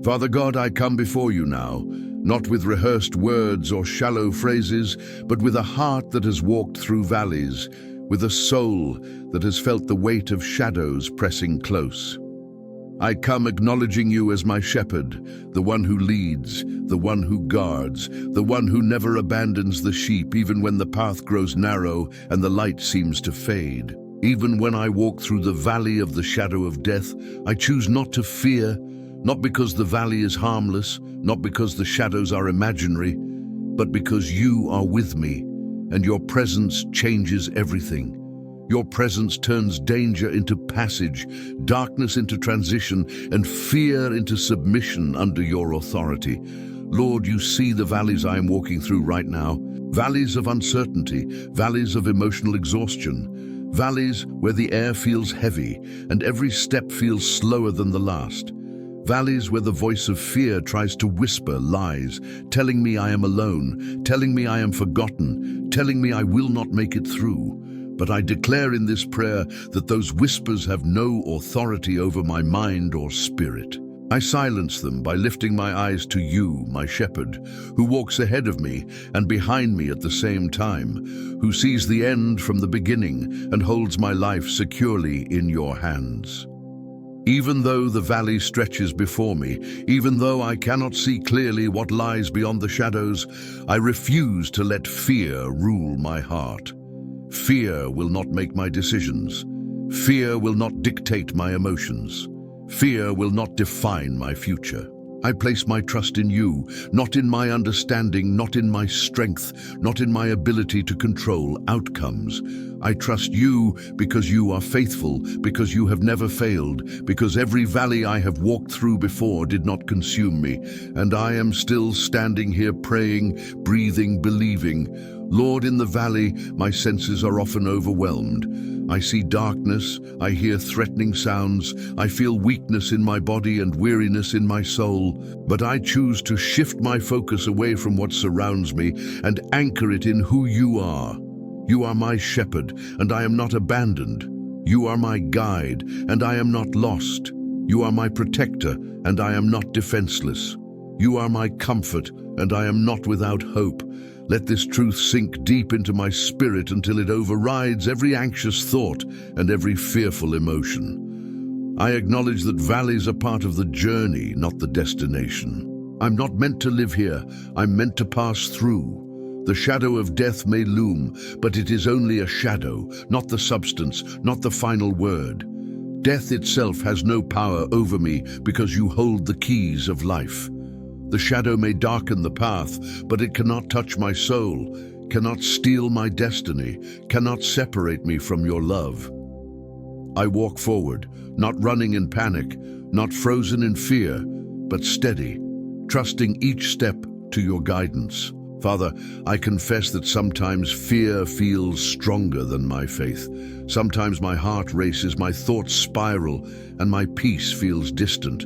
Father God, I come before you now, not with rehearsed words or shallow phrases, but with a heart that has walked through valleys, with a soul that has felt the weight of shadows pressing close. I come acknowledging you as my shepherd, the one who leads, the one who guards, the one who never abandons the sheep even when the path grows narrow and the light seems to fade. Even when I walk through the valley of the shadow of death, I choose not to fear, not because the valley is harmless, not because the shadows are imaginary, but because you are with me, and your presence changes everything. Your presence turns danger into passage, darkness into transition, and fear into submission under your authority. Lord, you see the valleys I am walking through right now. Valleys of uncertainty, valleys of emotional exhaustion, valleys where the air feels heavy and every step feels slower than the last. Valleys where the voice of fear tries to whisper lies, telling me I am alone, telling me I am forgotten, telling me I will not make it through. But I declare in this prayer that those whispers have no authority over my mind or spirit. I silence them by lifting my eyes to you, my shepherd, who walks ahead of me and behind me at the same time, who sees the end from the beginning and holds my life securely in your hands. Even though the valley stretches before me, even though I cannot see clearly what lies beyond the shadows, I refuse to let fear rule my heart. Fear will not make my decisions. Fear will not dictate my emotions. Fear will not define my future. I place my trust in you, not in my understanding, not in my strength, not in my ability to control outcomes. I trust you because you are faithful, because you have never failed, because every valley I have walked through before did not consume me, and I am still standing here praying, breathing, believing. Lord, in the valley, my senses are often overwhelmed. I see darkness, I hear threatening sounds, I feel weakness in my body and weariness in my soul, but I choose to shift my focus away from what surrounds me and anchor it in who you are. You are my shepherd, and I am not abandoned. You are my guide, and I am not lost. You are my protector, and I am not defenseless. You are my comfort, and I am not without hope. Let this truth sink deep into my spirit until it overrides every anxious thought and every fearful emotion. I acknowledge that valleys are part of the journey, not the destination. I'm not meant to live here, I'm meant to pass through. The shadow of death may loom, but it is only a shadow, not the substance, not the final word. Death itself has no power over me because you hold the keys of life. The shadow may darken the path, but it cannot touch my soul, cannot steal my destiny, cannot separate me from your love. I walk forward, not running in panic, not frozen in fear, but steady, trusting each step to your guidance. Father, I confess that sometimes fear feels stronger than my faith. Sometimes my heart races, my thoughts spiral, and my peace feels distant.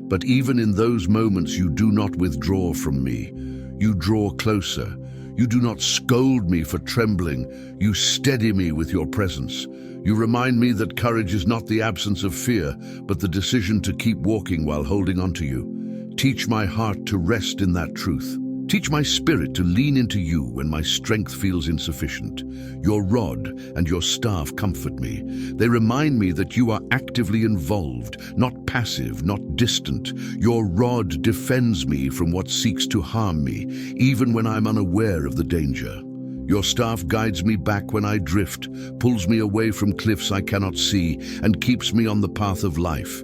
But even in those moments, you do not withdraw from me. You draw closer. You do not scold me for trembling. You steady me with your presence. You remind me that courage is not the absence of fear, but the decision to keep walking while holding on to you. Teach my heart to rest in that truth. Teach my spirit to lean into you when my strength feels insufficient. Your rod and your staff comfort me. They remind me that you are actively involved, not passive, not distant. Your rod defends me from what seeks to harm me, even when I'm unaware of the danger. Your staff guides me back when I drift, pulls me away from cliffs I cannot see, and keeps me on the path of life.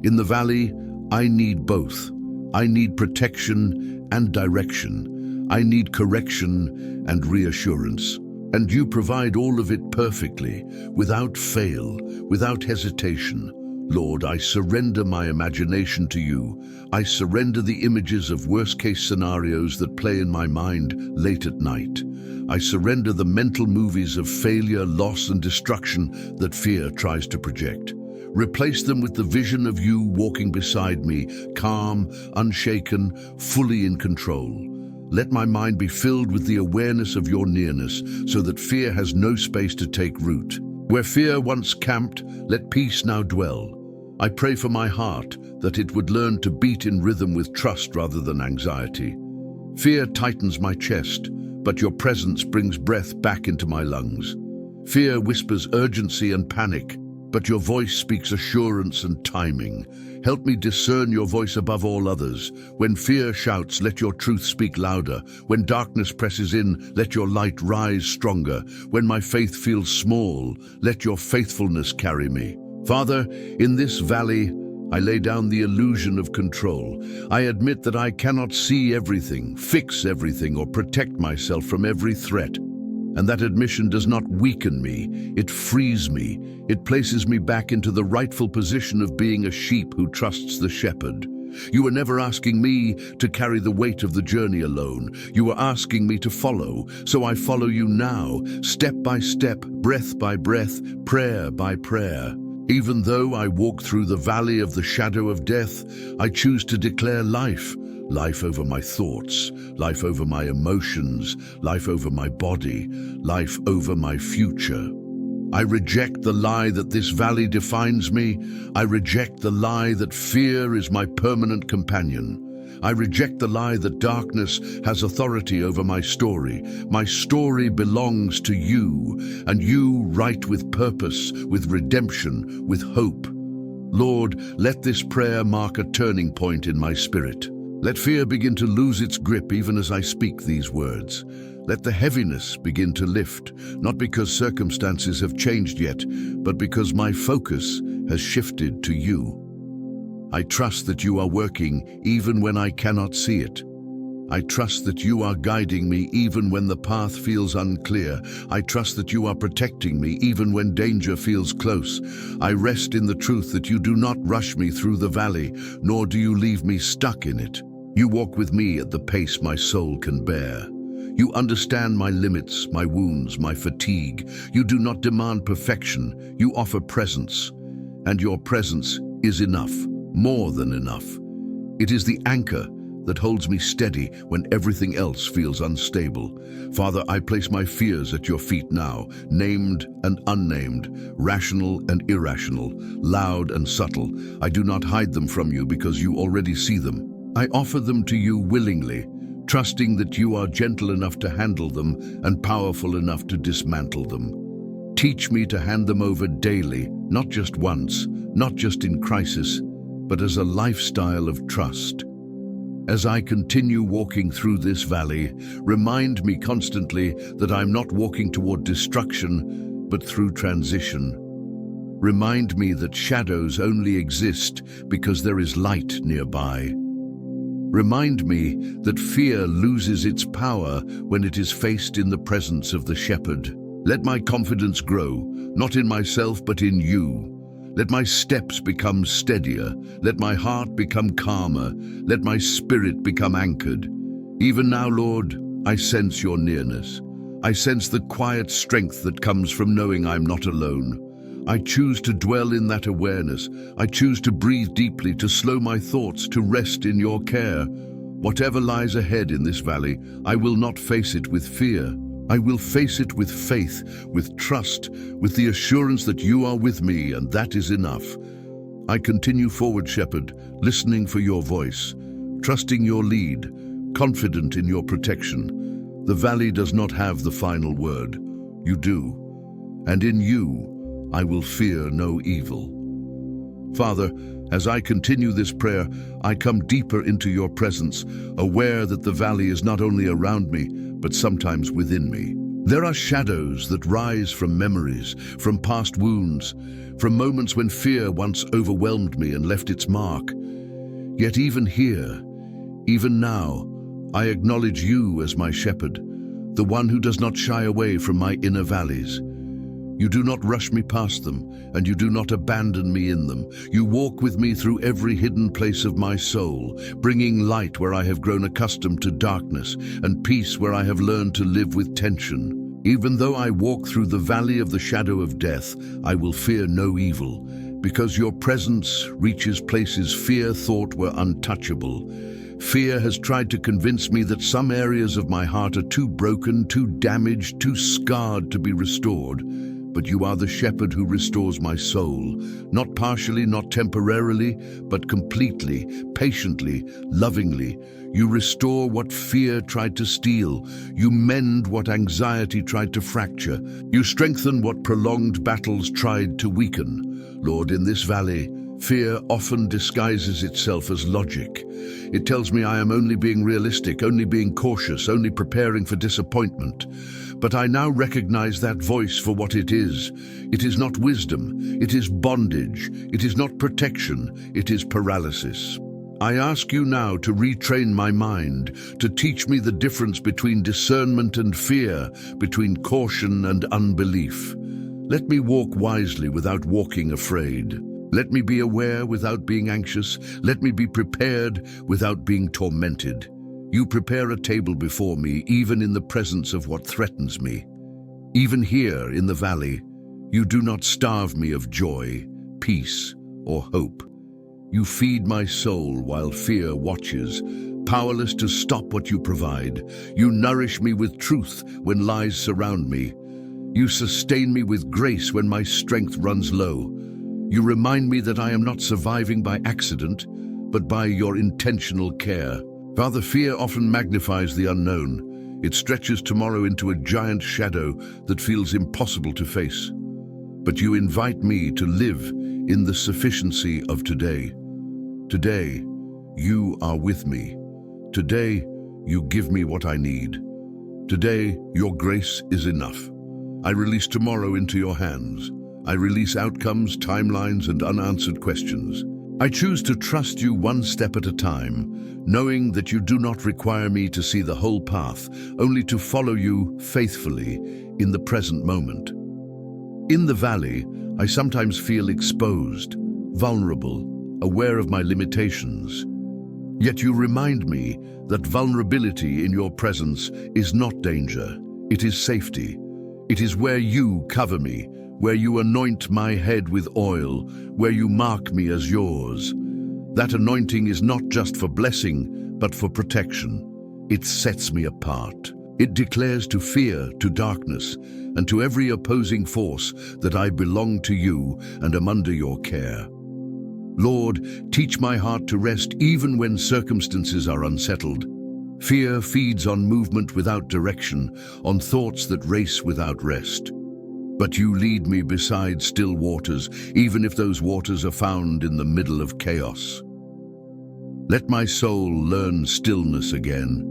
In the valley, I need both. I need protection and direction. I need correction and reassurance. And you provide all of it perfectly, without fail, without hesitation. Lord, I surrender my imagination to you. I surrender the images of worst-case scenarios that play in my mind late at night. I surrender the mental movies of failure, loss, and destruction that fear tries to project. Replace them with the vision of you walking beside me, calm, unshaken, fully in control. Let my mind be filled with the awareness of your nearness, so that fear has no space to take root. Where fear once camped, let peace now dwell. I pray for my heart that it would learn to beat in rhythm with trust rather than anxiety. Fear tightens my chest, but your presence brings breath back into my lungs. Fear whispers urgency and panic, but your voice speaks assurance and timing. Help me discern your voice above all others. When fear shouts, let your truth speak louder. When darkness presses in, let your light rise stronger. When my faith feels small, let your faithfulness carry me. Father, in this valley, I lay down the illusion of control. I admit that I cannot see everything, fix everything, or protect myself from every threat. And that admission does not weaken me, it frees me. It places me back into the rightful position of being a sheep who trusts the shepherd. You are never asking me to carry the weight of the journey alone. You are asking me to follow, so I follow you now, step by step, breath by breath, prayer by prayer. Even though I walk through the valley of the shadow of death, I choose to declare life. Life over my thoughts, life over my emotions, life over my body, life over my future. I reject the lie that this valley defines me. I reject the lie that fear is my permanent companion. I reject the lie that darkness has authority over my story. My story belongs to you, and you write with purpose, with redemption, with hope. Lord, let this prayer mark a turning point in my spirit. Let fear begin to lose its grip even as I speak these words. Let the heaviness begin to lift, not because circumstances have changed yet, but because my focus has shifted to you. I trust that you are working even when I cannot see it. I trust that you are guiding me even when the path feels unclear. I trust that you are protecting me even when danger feels close. I rest in the truth that you do not rush me through the valley, nor do you leave me stuck in it. You walk with me at the pace my soul can bear. You understand my limits, my wounds, my fatigue. You do not demand perfection, you offer presence. And your presence is enough, more than enough. It is the anchor that holds me steady when everything else feels unstable. Father, I place my fears at your feet now, named and unnamed, rational and irrational, loud and subtle. I do not hide them from you because you already see them. I offer them to you willingly, trusting that you are gentle enough to handle them and powerful enough to dismantle them. Teach me to hand them over daily, not just once, not just in crisis, but as a lifestyle of trust. As I continue walking through this valley, remind me constantly that I'm not walking toward destruction, but through transition. Remind me that shadows only exist because there is light nearby. Remind me that fear loses its power when it is faced in the presence of the shepherd. Let my confidence grow, not in myself but in you. Let my steps become steadier. Let my heart become calmer. Let my spirit become anchored. Even now, Lord, I sense your nearness. I sense the quiet strength that comes from knowing I'm not alone. I choose to dwell in that awareness. I choose to breathe deeply, to slow my thoughts, to rest in your care. Whatever lies ahead in this valley, I will not face it with fear. I will face it with faith, with trust, with the assurance that you are with me, and that is enough. I continue forward, Shepherd, listening for your voice, trusting your lead, confident in your protection. The valley does not have the final word. You do. And in you, I will fear no evil. Father, as I continue this prayer, I come deeper into your presence, aware that the valley is not only around me, but sometimes within me. There are shadows that rise from memories, from past wounds, from moments when fear once overwhelmed me and left its mark. Yet even here, even now, I acknowledge you as my shepherd, the one who does not shy away from my inner valleys. You do not rush me past them, and you do not abandon me in them. You walk with me through every hidden place of my soul, bringing light where I have grown accustomed to darkness, and peace where I have learned to live with tension. Even though I walk through the valley of the shadow of death, I will fear no evil, because your presence reaches places fear thought were untouchable. Fear has tried to convince me that some areas of my heart are too broken, too damaged, too scarred to be restored. but you are the shepherd who restores my soul, not partially, not temporarily, but completely, patiently, lovingly. You restore what fear tried to steal. You mend what anxiety tried to fracture. You strengthen what prolonged battles tried to weaken. Lord, in this valley, fear often disguises itself as logic. It tells me I am only being realistic, only being cautious, only preparing for disappointment. But I now recognize that voice for what it is. It is not wisdom, it is bondage. It is not protection, it is paralysis. I ask you now to retrain my mind, to teach me the difference between discernment and fear, between caution and unbelief. Let me walk wisely without walking afraid. Let me be aware without being anxious. Let me be prepared without being tormented. You prepare a table before me, even in the presence of what threatens me. Even here in the valley, you do not starve me of joy, peace, or hope. You feed my soul while fear watches, powerless to stop what you provide. You nourish me with truth when lies surround me. You sustain me with grace when my strength runs low. You remind me that I am not surviving by accident, but by your intentional care. Father, fear often magnifies the unknown. It stretches tomorrow into a giant shadow that feels impossible to face. But you invite me to live in the sufficiency of today. Today, you are with me. Today, you give me what I need. Today, your grace is enough. I release tomorrow into your hands. I release outcomes, timelines, and unanswered questions. I choose to trust you one step at a time, knowing that you do not require me to see the whole path, only to follow you faithfully in the present moment. In the valley, I sometimes feel exposed, vulnerable, aware of my limitations. Yet you remind me that vulnerability in your presence is not danger, it is safety. It is where you cover me, where you anoint my head with oil, where you mark me as yours. That anointing is not just for blessing, but for protection. It sets me apart. It declares to fear, to darkness, and to every opposing force that I belong to you and am under your care. Lord, teach my heart to rest even when circumstances are unsettled. Fear feeds on movement without direction, on thoughts that race without rest. But you lead me beside still waters, even if those waters are found in the middle of chaos. Let my soul learn stillness again.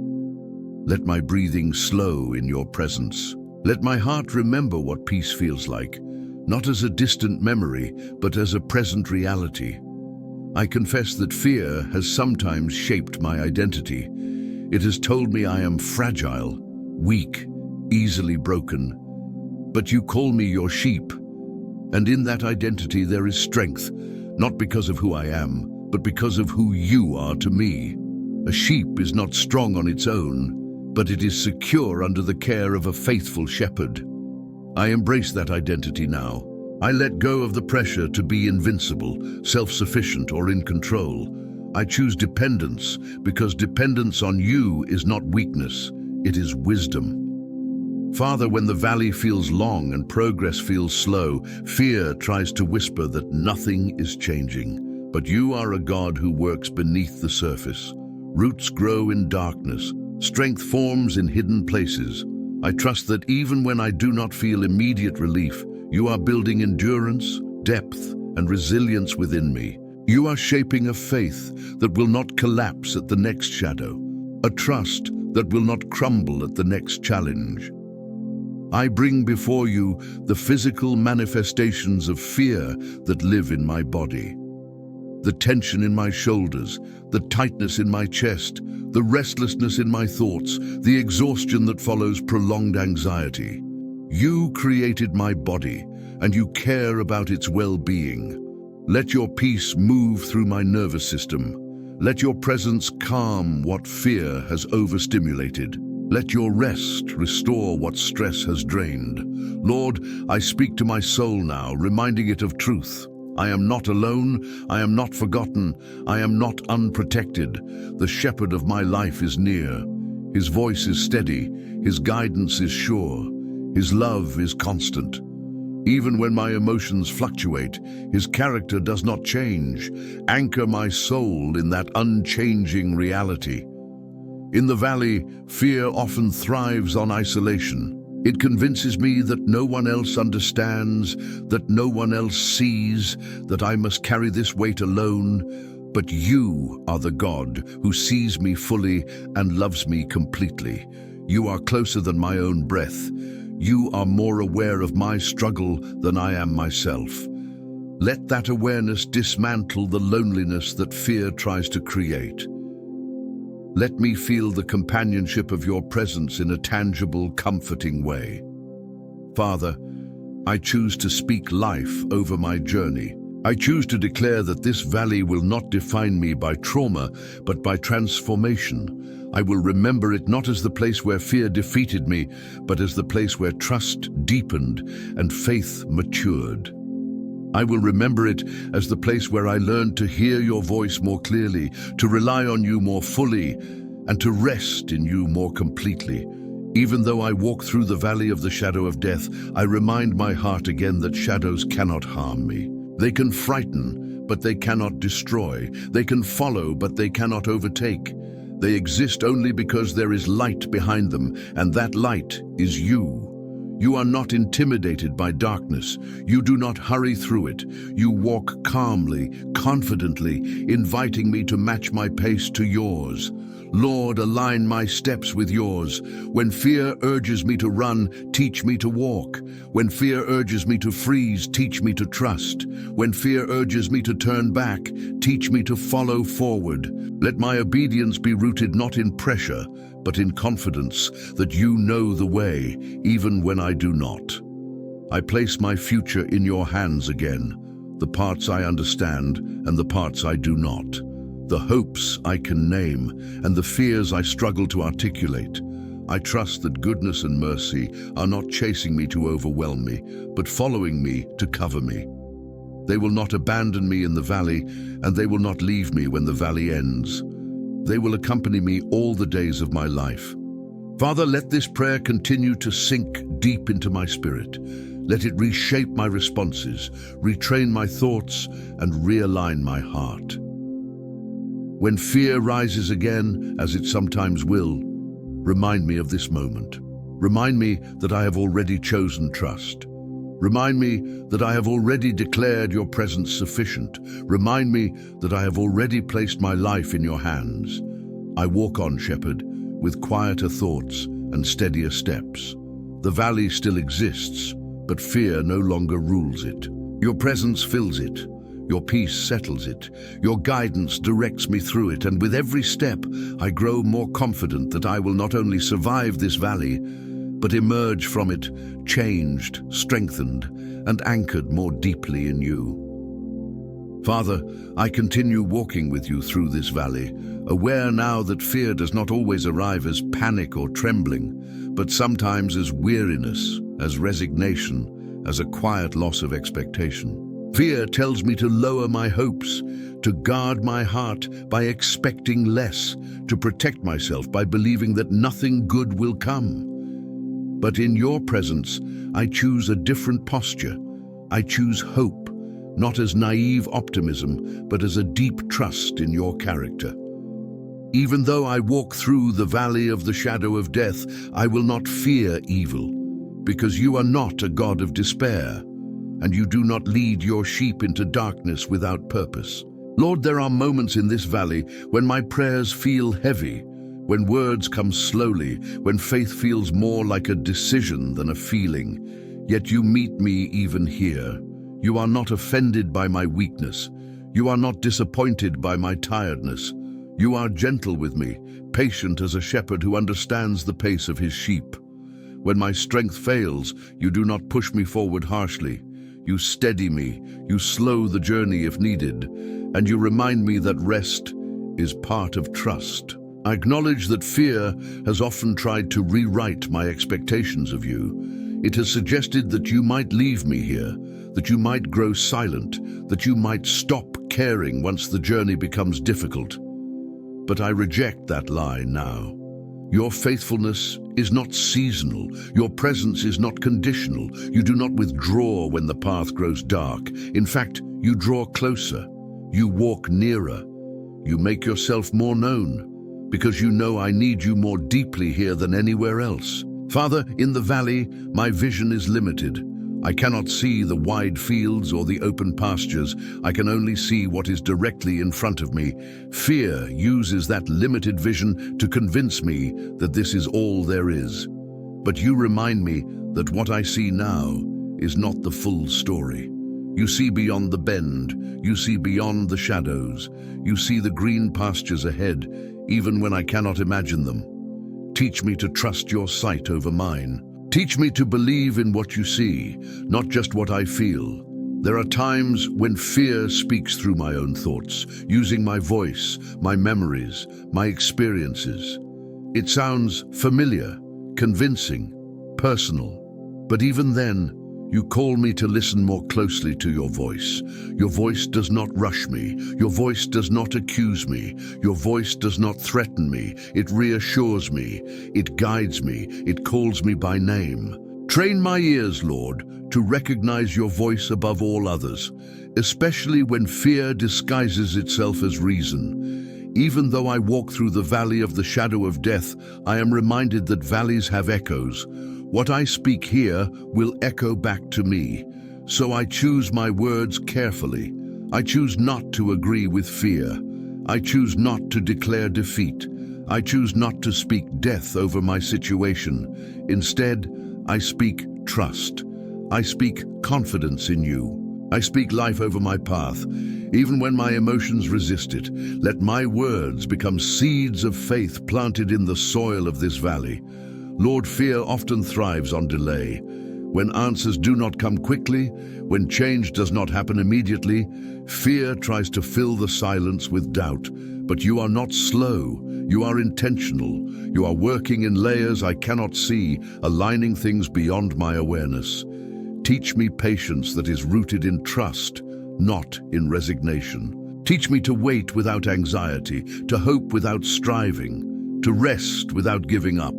Let my breathing slow in your presence. Let my heart remember what peace feels like, not as a distant memory, but as a present reality. I confess that fear has sometimes shaped my identity. It has told me I am fragile, weak, easily broken. But you call me your sheep, and in that identity there is strength, not because of who I am, but because of who you are to me. A sheep is not strong on its own, but it is secure under the care of a faithful shepherd. I embrace that identity now. I let go of the pressure to be invincible, self-sufficient, or in control. I choose dependence because dependence on you is not weakness, it is wisdom. Father, when the valley feels long and progress feels slow, fear tries to whisper that nothing is changing. But you are a God who works beneath the surface. Roots grow in darkness. Strength forms in hidden places. I trust that even when I do not feel immediate relief, you are building endurance, depth, and resilience within me. You are shaping a faith that will not collapse at the next shadow, a trust that will not crumble at the next challenge. I bring before you the physical manifestations of fear that live in my body. The tension in my shoulders, the tightness in my chest, the restlessness in my thoughts, the exhaustion that follows prolonged anxiety. You created my body, and you care about its well-being. Let your peace move through my nervous system. Let your presence calm what fear has overstimulated. Let your rest restore what stress has drained. Lord, I speak to my soul now, reminding it of truth. I am not alone, I am not forgotten, I am not unprotected. The shepherd of my life is near. His voice is steady, his guidance is sure, his love is constant. Even when my emotions fluctuate, his character does not change. Anchor my soul in that unchanging reality. In the valley, fear often thrives on isolation. It convinces me that no one else understands, that no one else sees, that I must carry this weight alone. But you are the God who sees me fully and loves me completely. You are closer than my own breath. You are more aware of my struggle than I am myself. Let that awareness dismantle the loneliness that fear tries to create. Let me feel the companionship of your presence in a tangible, comforting way. Father, I choose to speak life over my journey. I choose to declare that this valley will not define me by trauma, but by transformation. I will remember it not as the place where fear defeated me, but as the place where trust deepened and faith matured. I will remember it as the place where I learned to hear your voice more clearly, to rely on you more fully, and to rest in you more completely. Even though I walk through the valley of the shadow of death, I remind my heart again that shadows cannot harm me. They can frighten, but they cannot destroy. They can follow, but they cannot overtake. They exist only because there is light behind them, and that light is you. You are not intimidated by darkness. You do not hurry through it. You walk calmly, confidently, inviting me to match my pace to yours. Lord, align my steps with yours. When fear urges me to run, teach me to walk. When fear urges me to freeze, teach me to trust. When fear urges me to turn back, teach me to follow forward. Let my obedience be rooted not in pressure, but in confidence that you know the way, even when I do not. I place my future in your hands again, the parts I understand and the parts I do not, the hopes I can name and the fears I struggle to articulate. I trust that goodness and mercy are not chasing me to overwhelm me, but following me to cover me. They will not abandon me in the valley, and they will not leave me when the valley ends. They will accompany me all the days of my life. Father, let this prayer continue to sink deep into my spirit. Let it reshape my responses, retrain my thoughts, and realign my heart. When fear rises again, as it sometimes will, remind me of this moment. Remind me that I have already chosen trust. Remind me that I have already declared your presence sufficient. Remind me that I have already placed my life in your hands. I walk on, Shepherd, with quieter thoughts and steadier steps. The valley still exists, but fear no longer rules it. Your presence fills it. Your peace settles it. Your guidance directs me through it, and with every step, I grow more confident that I will not only survive this valley, but emerge from it changed, strengthened, and anchored more deeply in you. Father, I continue walking with you through this valley, aware now that fear does not always arrive as panic or trembling, but sometimes as weariness, as resignation, as a quiet loss of expectation. Fear tells me to lower my hopes, to guard my heart by expecting less, to protect myself by believing that nothing good will come. But in your presence, I choose a different posture. I choose hope, not as naive optimism, but as a deep trust in your character. Even though I walk through the valley of the shadow of death, I will not fear evil, because you are not a God of despair, and you do not lead your sheep into darkness without purpose. Lord, there are moments in this valley when my prayers feel heavy, when words come slowly, when faith feels more like a decision than a feeling. Yet you meet me even here. You are not offended by my weakness. You are not disappointed by my tiredness. You are gentle with me, patient as a shepherd who understands the pace of his sheep. When my strength fails, you do not push me forward harshly. You steady me, you slow the journey if needed, and you remind me that rest is part of trust. I acknowledge that fear has often tried to rewrite my expectations of you. It has suggested that you might leave me here, that you might grow silent, that you might stop caring once the journey becomes difficult. But I reject that lie now. Your faithfulness is not seasonal. Your presence is not conditional. You do not withdraw when the path grows dark. In fact, you draw closer. You walk nearer. You make yourself more known, because you know I need you more deeply here than anywhere else. Father, in the valley, my vision is limited. I cannot see the wide fields or the open pastures. I can only see what is directly in front of me. Fear uses that limited vision to convince me that this is all there is. But you remind me that what I see now is not the full story. You see beyond the bend. You see beyond the shadows. You see the green pastures ahead, even when I cannot imagine them. Teach me to trust your sight over mine. Teach me to believe in what you see, not just what I feel. There are times when fear speaks through my own thoughts, using my voice, my memories, my experiences. It sounds familiar, convincing, personal. But even then, you call me to listen more closely to your voice. Your voice does not rush me. Your voice does not accuse me. Your voice does not threaten me. It reassures me. It guides me. It calls me by name. Train my ears, Lord, to recognize your voice above all others, especially when fear disguises itself as reason. Even though I walk through the valley of the shadow of death, I am reminded that valleys have echoes. What I speak here will echo back to me, so I choose my words carefully. I choose not to agree with fear. I choose not to declare defeat. I choose not to speak death over my situation. Instead, I speak trust. I speak confidence in you. I speak life over my path, even when my emotions resist it. Let my words become seeds of faith planted in the soil of this valley. Lord, fear often thrives on delay. When answers do not come quickly, when change does not happen immediately, fear tries to fill the silence with doubt. But you are not slow. You are intentional. You are working in layers I cannot see, aligning things beyond my awareness. Teach me patience that is rooted in trust, not in resignation. Teach me to wait without anxiety, to hope without striving, to rest without giving up.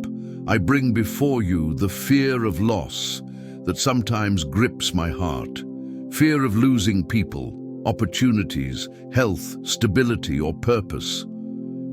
I bring before you the fear of loss that sometimes grips my heart. Fear of losing people, opportunities, health, stability, or purpose.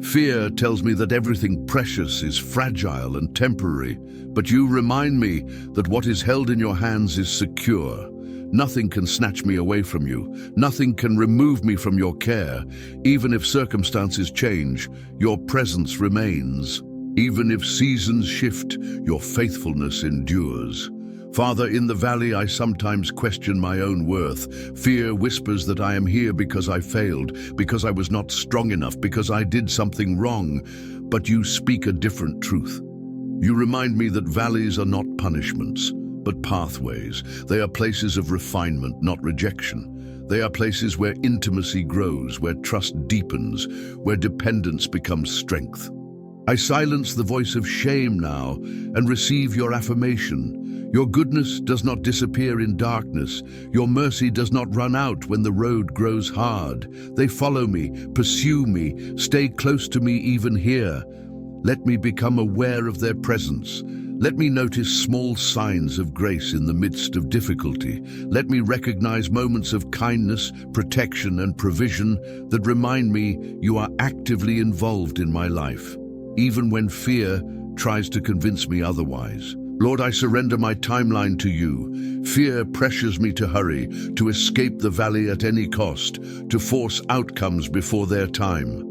Fear tells me that everything precious is fragile and temporary, but you remind me that what is held in your hands is secure. Nothing can snatch me away from you. Nothing can remove me from your care. Even if circumstances change, your presence remains. Even if seasons shift, your faithfulness endures. Father, in the valley I sometimes question my own worth. Fear whispers that I am here because I failed, because I was not strong enough, because I did something wrong. But you speak a different truth. You remind me that valleys are not punishments, but pathways. They are places of refinement, not rejection. They are places where intimacy grows, where trust deepens, where dependence becomes strength. I silence the voice of shame now and receive your affirmation. Your goodness does not disappear in darkness. Your mercy does not run out when the road grows hard. They follow me, pursue me, stay close to me even here. Let me become aware of their presence. Let me notice small signs of grace in the midst of difficulty. Let me recognize moments of kindness, protection, and provision that remind me you are actively involved in my life, even when fear tries to convince me otherwise. Lord, I surrender my timeline to you. Fear pressures me to hurry, to escape the valley at any cost, to force outcomes before their time.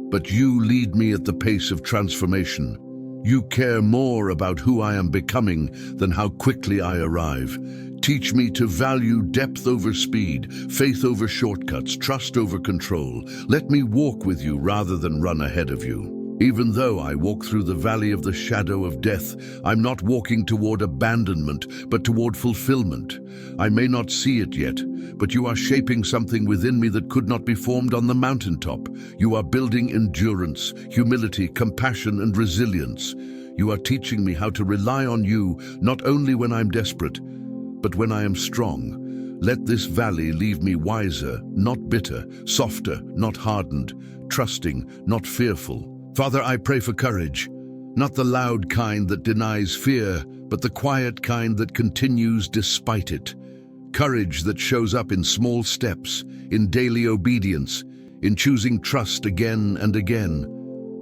But you lead me at the pace of transformation. You care more about who I am becoming than how quickly I arrive. Teach me to value depth over speed, faith over shortcuts, trust over control. Let me walk with you rather than run ahead of you. Even though I walk through the valley of the shadow of death, I'm not walking toward abandonment, but toward fulfillment. I may not see it yet, but you are shaping something within me that could not be formed on the mountaintop. You are building endurance, humility, compassion, and resilience. You are teaching me how to rely on you, not only when I'm desperate, but when I am strong. Let this valley leave me wiser, not bitter, softer, not hardened, trusting, not fearful. Father, I pray for courage, Not the loud kind that denies fear, but the quiet kind that continues despite it. Courage that shows up in small steps, in daily obedience, in choosing trust again and again.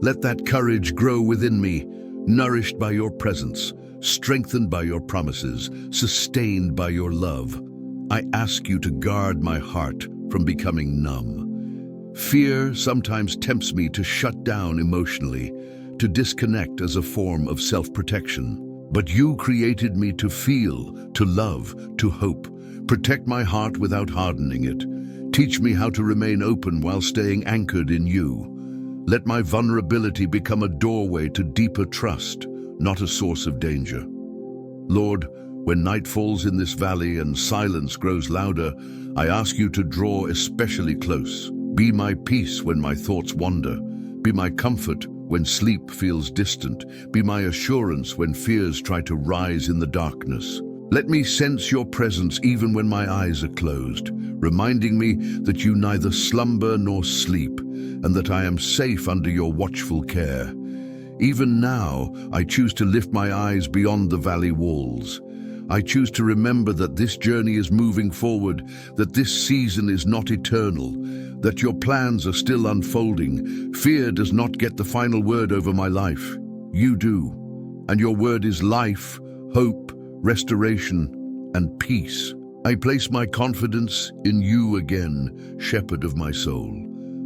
Let that courage grow within me, nourished by your presence, strengthened by your promises, sustained by your love. I ask you to guard my heart from becoming numb. Fear sometimes tempts me to shut down emotionally, to disconnect as a form of self-protection. But you created me to feel, to love, to hope. Protect my heart without hardening it. Teach me how to remain open while staying anchored in you. Let my vulnerability become a doorway to deeper trust, not a source of danger. Lord, when night falls in this valley and silence grows louder, I ask you to draw especially close. Be my peace when my thoughts wander. Be my comfort when sleep feels distant. Be my assurance when fears try to rise in the darkness. Let me sense your presence even when my eyes are closed, reminding me that you neither slumber nor sleep, and that I am safe under your watchful care. Even now, I choose to lift my eyes beyond the valley walls. I choose to remember that this journey is moving forward, that this season is not eternal, that your plans are still unfolding. Fear does not get the final word over my life. You do. And your word is life, hope, restoration, and peace. I place my confidence in you again, shepherd of my soul.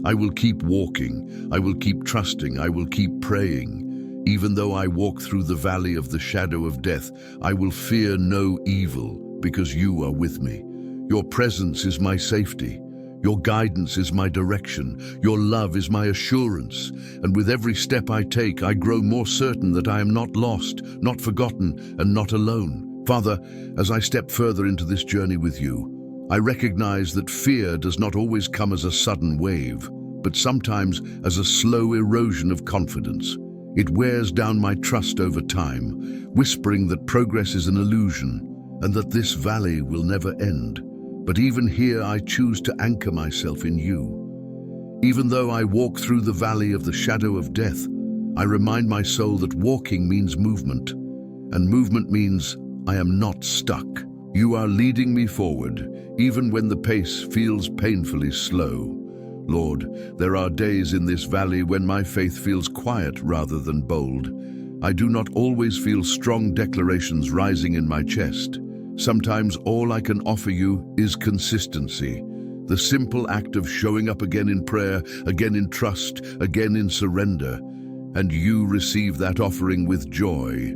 I will keep walking, I will keep trusting, I will keep praying. Even though I walk through the valley of the shadow of death, I will fear no evil, because you are with me. Your presence is my safety. Your guidance is my direction. Your love is my assurance. And with every step I take, I grow more certain that I am not lost, not forgotten, and not alone. Father, as I step further into this journey with you, I recognize that fear does not always come as a sudden wave, but sometimes as a slow erosion of confidence. It wears down my trust over time, whispering that progress is an illusion and that this valley will never end. But even here I choose to anchor myself in you. Even though I walk through the valley of the shadow of death, I remind my soul that walking means movement, and movement means I am not stuck. You are leading me forward, even when the pace feels painfully slow. Lord, there are days in this valley when my faith feels quiet rather than bold. I do not always feel strong declarations rising in my chest. Sometimes all I can offer you is consistency, the simple act of showing up again in prayer, again in trust, again in surrender, and you receive that offering with joy.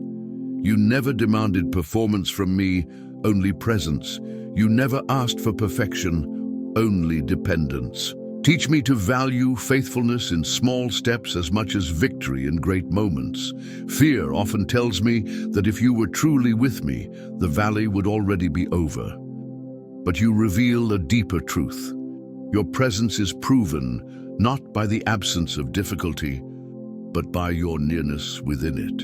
You never demanded performance from me, only presence. You never asked for perfection, only dependence. Teach me to value faithfulness in small steps as much as victory in great moments. Fear often tells me that if you were truly with me, the valley would already be over. But you reveal a deeper truth. Your presence is proven not by the absence of difficulty, but by your nearness within it.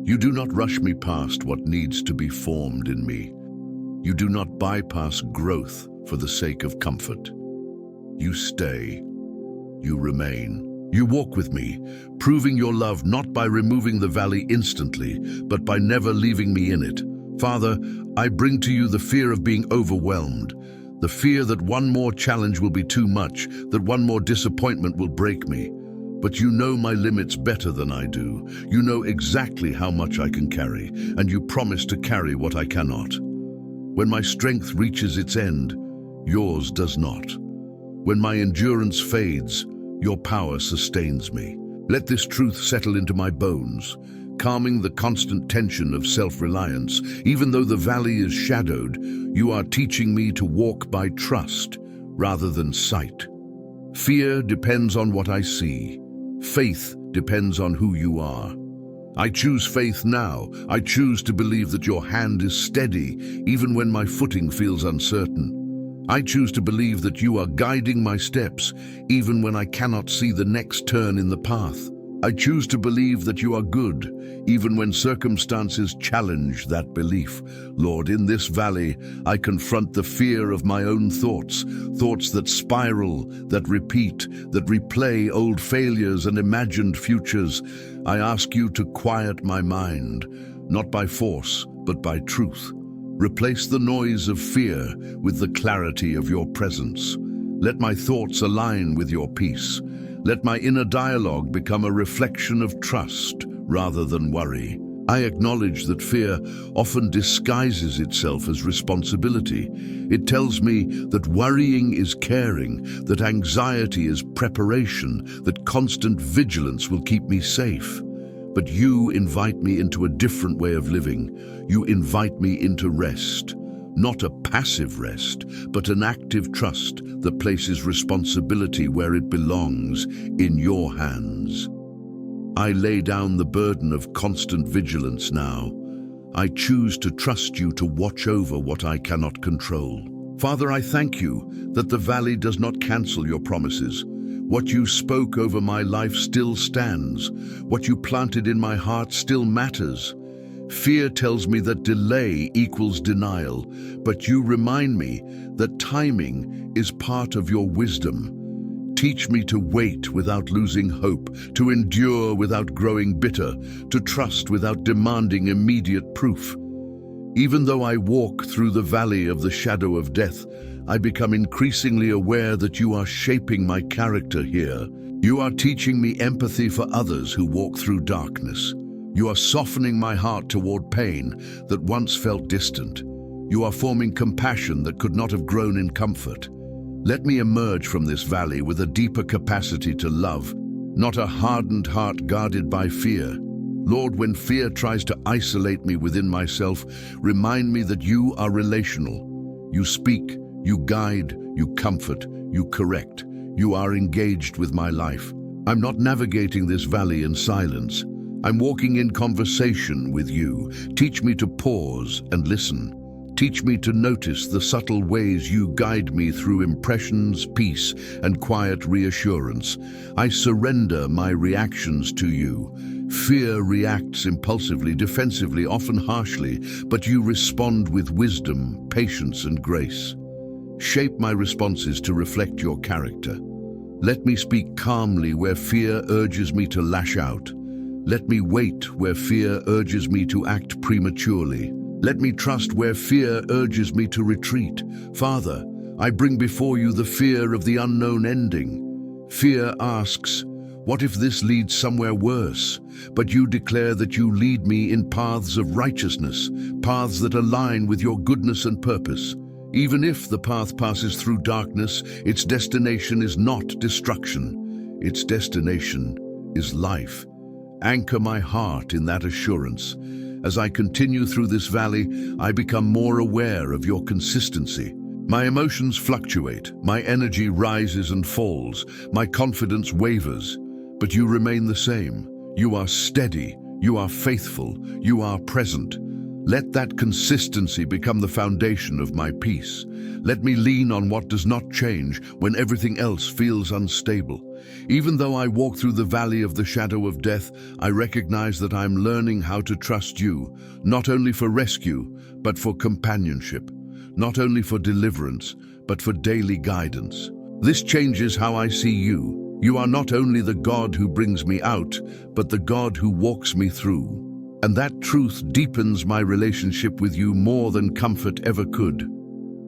You do not rush me past what needs to be formed in me. You do not bypass growth for the sake of comfort. You stay, you remain. You walk with me, proving your love not by removing the valley instantly, but by never leaving me in it. Father, I bring to you the fear of being overwhelmed, the fear that one more challenge will be too much, that one more disappointment will break me. But you know my limits better than I do. You know exactly how much I can carry, and you promise to carry what I cannot. When my strength reaches its end, yours does not. When my endurance fades, your power sustains me. Let this truth settle into my bones, calming the constant tension of self-reliance. Even though the valley is shadowed, you are teaching me to walk by trust rather than sight. Fear depends on what I see. Faith depends on who you are. I choose faith now. I choose to believe that your hand is steady, even when my footing feels uncertain. I choose to believe that you are guiding my steps, even when I cannot see the next turn in the path. I choose to believe that you are good, even when circumstances challenge that belief. Lord, in this valley, I confront the fear of my own thoughts, thoughts that spiral, that repeat, that replay old failures and imagined futures. I ask you to quiet my mind, not by force, but by truth. Replace the noise of fear with the clarity of your presence. Let my thoughts align with your peace. Let my inner dialogue become a reflection of trust rather than worry. I acknowledge that fear often disguises itself as responsibility. It tells me that worrying is caring, that anxiety is preparation, that constant vigilance will keep me safe. But you invite me into a different way of living. You invite me into rest. Not a passive rest, but an active trust that places responsibility where it belongs, in your hands. I lay down the burden of constant vigilance now. I choose to trust you to watch over what I cannot control. Father, I thank you that the valley does not cancel your promises. What you spoke over my life still stands. What you planted in my heart still matters. Fear tells me that delay equals denial, but you remind me that timing is part of your wisdom. Teach me to wait without losing hope, to endure without growing bitter, to trust without demanding immediate proof. Even though I walk through the valley of the shadow of death, I become increasingly aware that you are shaping my character here. You are teaching me empathy for others who walk through darkness. You are softening my heart toward pain that once felt distant. You are forming compassion that could not have grown in comfort. Let me emerge from this valley with a deeper capacity to love, not a hardened heart guarded by fear. Lord, when fear tries to isolate me within myself, remind me that you are relational. You speak, you guide, you comfort, you correct. You are engaged with my life. I'm not navigating this valley in silence. I'm walking in conversation with you. Teach me to pause and listen. Teach me to notice the subtle ways you guide me through impressions, peace, and quiet reassurance. I surrender my reactions to you. Fear reacts impulsively, defensively, often harshly, but you respond with wisdom, patience, and grace. Shape my responses to reflect your character. Let me speak calmly where fear urges me to lash out. Let me wait where fear urges me to act prematurely. Let me trust where fear urges me to retreat. Father, I bring before you the fear of the unknown ending. Fear asks, what if this leads somewhere worse? But you declare that you lead me in paths of righteousness, paths that align with your goodness and purpose. Even if the path passes through darkness, its destination is not destruction. Its destination is life. Anchor my heart in that assurance. As I continue through this valley, I become more aware of your consistency. My emotions fluctuate, my energy rises and falls, my confidence wavers, but you remain the same. You are steady, you are faithful, you are present. Let that consistency become the foundation of my peace. Let me lean on what does not change when everything else feels unstable. Even though I walk through the valley of the shadow of death, I recognize that I'm learning how to trust you, not only for rescue, but for companionship, not only for deliverance, but for daily guidance. This changes how I see you. You are not only the God who brings me out, but the God who walks me through. And that truth deepens my relationship with you more than comfort ever could.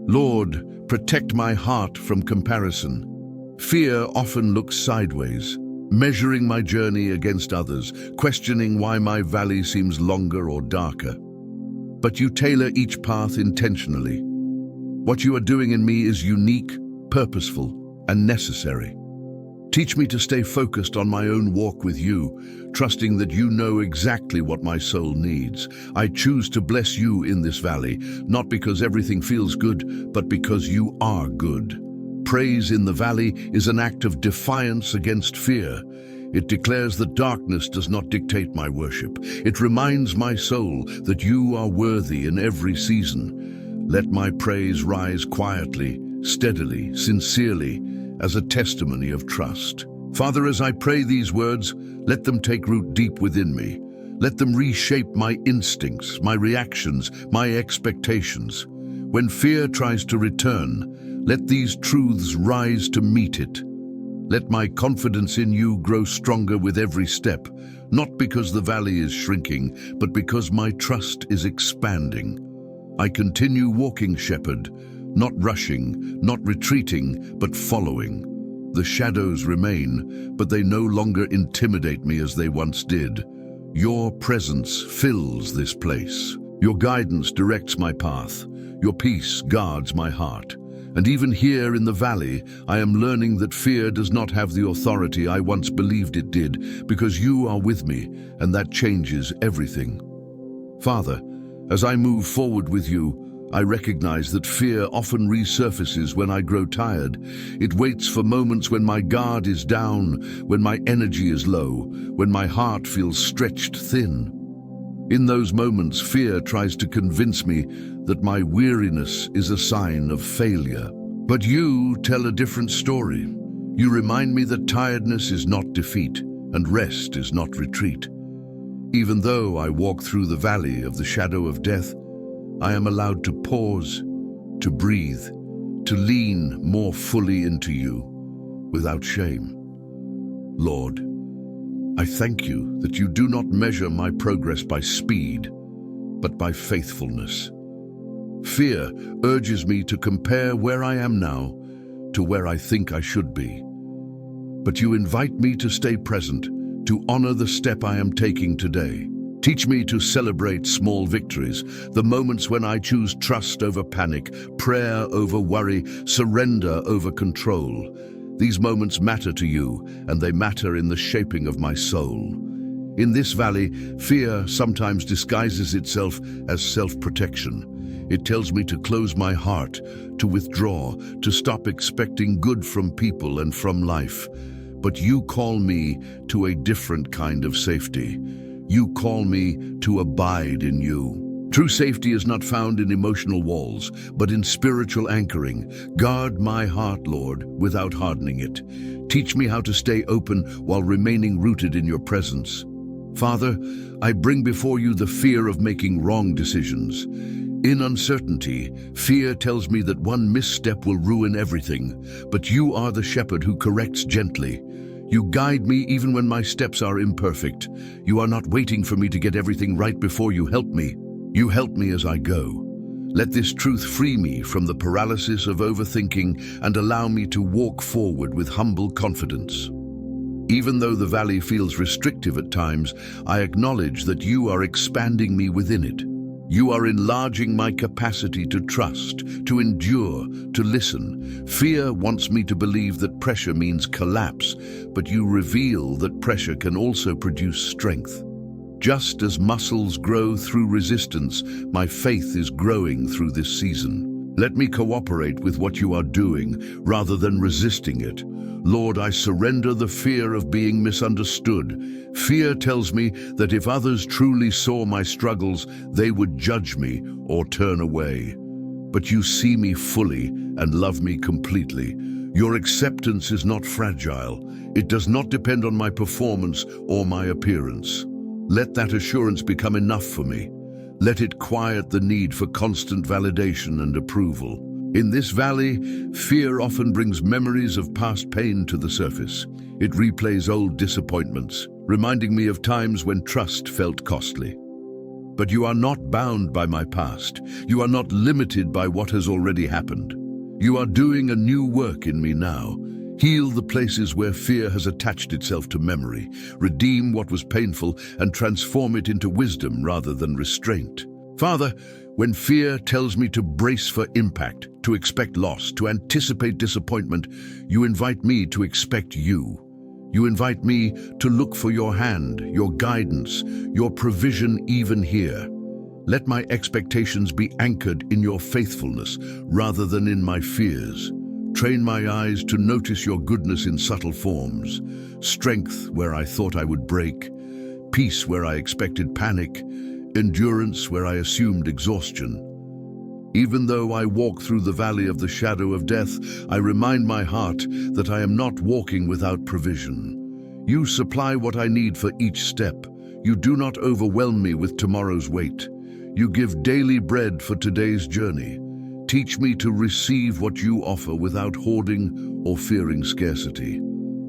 Lord, protect my heart from comparison. Fear often looks sideways, measuring my journey against others, questioning why my valley seems longer or darker. But you tailor each path intentionally. What you are doing in me is unique, purposeful, and necessary. Teach me to stay focused on my own walk with you, trusting that you know exactly what my soul needs. I choose to bless you in this valley, not because everything feels good, but because you are good. Praise in the valley is an act of defiance against fear. It declares that darkness does not dictate my worship. It reminds my soul that you are worthy in every season. Let my praise rise quietly, steadily, sincerely, as a testimony of trust. Father, as I pray these words, let them take root deep within me. Let them reshape my instincts, my reactions, my expectations. When fear tries to return, let these truths rise to meet it. Let my confidence in you grow stronger with every step, not because the valley is shrinking, but because my trust is expanding. I continue walking, shepherd, not rushing, not retreating, but following. The shadows remain, but they no longer intimidate me as they once did. Your presence fills this place. Your guidance directs my path. Your peace guards my heart. And even here in the valley, I am learning that fear does not have the authority I once believed it did, because you are with me, and that changes everything. Father, as I move forward with you, I recognize that fear often resurfaces when I grow tired. It waits for moments when my guard is down, when my energy is low, when my heart feels stretched thin. In those moments, fear tries to convince me that my weariness is a sign of failure. But you tell a different story. You remind me that tiredness is not defeat, and rest is not retreat. Even though I walk through the valley of the shadow of death, I am allowed to pause, to breathe, to lean more fully into you, without shame. Lord, I thank you that you do not measure my progress by speed, but by faithfulness. Fear urges me to compare where I am now to where I think I should be. But you invite me to stay present, to honor the step I am taking today. Teach me to celebrate small victories, the moments when I choose trust over panic, prayer over worry, surrender over control. These moments matter to you, and they matter in the shaping of my soul. In this valley, fear sometimes disguises itself as self-protection. It tells me to close my heart, to withdraw, to stop expecting good from people and from life. But you call me to a different kind of safety. You call me to abide in you. True safety is not found in emotional walls, but in spiritual anchoring. Guard my heart, Lord, without hardening it. Teach me how to stay open while remaining rooted in your presence. Father, I bring before you the fear of making wrong decisions. In uncertainty, fear tells me that one misstep will ruin everything, but you are the shepherd who corrects gently. You guide me even when my steps are imperfect. You are not waiting for me to get everything right before you help me. You help me as I go. Let this truth free me from the paralysis of overthinking and allow me to walk forward with humble confidence. Even though the valley feels restrictive at times, I acknowledge that you are expanding me within it. You are enlarging my capacity to trust, to endure, to listen. Fear wants me to believe that pressure means collapse, but you reveal that pressure can also produce strength. Just as muscles grow through resistance, my faith is growing through this season. Let me cooperate with what you are doing rather than resisting it. Lord, I surrender the fear of being misunderstood. Fear tells me that if others truly saw my struggles, they would judge me or turn away. But you see me fully and love me completely. Your acceptance is not fragile. It does not depend on my performance or my appearance. Let that assurance become enough for me. Let it quiet the need for constant validation and approval. In this valley, fear often brings memories of past pain to the surface. It replays old disappointments, reminding me of times when trust felt costly. But you are not bound by my past. You are not limited by what has already happened. You are doing a new work in me now. Heal the places where fear has attached itself to memory, redeem what was painful, and transform it into wisdom rather than restraint. Father, when fear tells me to brace for impact, to expect loss, to anticipate disappointment, you invite me to expect you. You invite me to look for your hand, your guidance, your provision even here. Let my expectations be anchored in your faithfulness rather than in my fears. Train my eyes to notice your goodness in subtle forms, strength where I thought I would break, peace where I expected panic, endurance where I assumed exhaustion. Even though I walk through the valley of the shadow of death, I remind my heart that I am not walking without provision. You supply what I need for each step. You do not overwhelm me with tomorrow's weight. You give daily bread for today's journey. Teach me to receive what you offer without hoarding or fearing scarcity.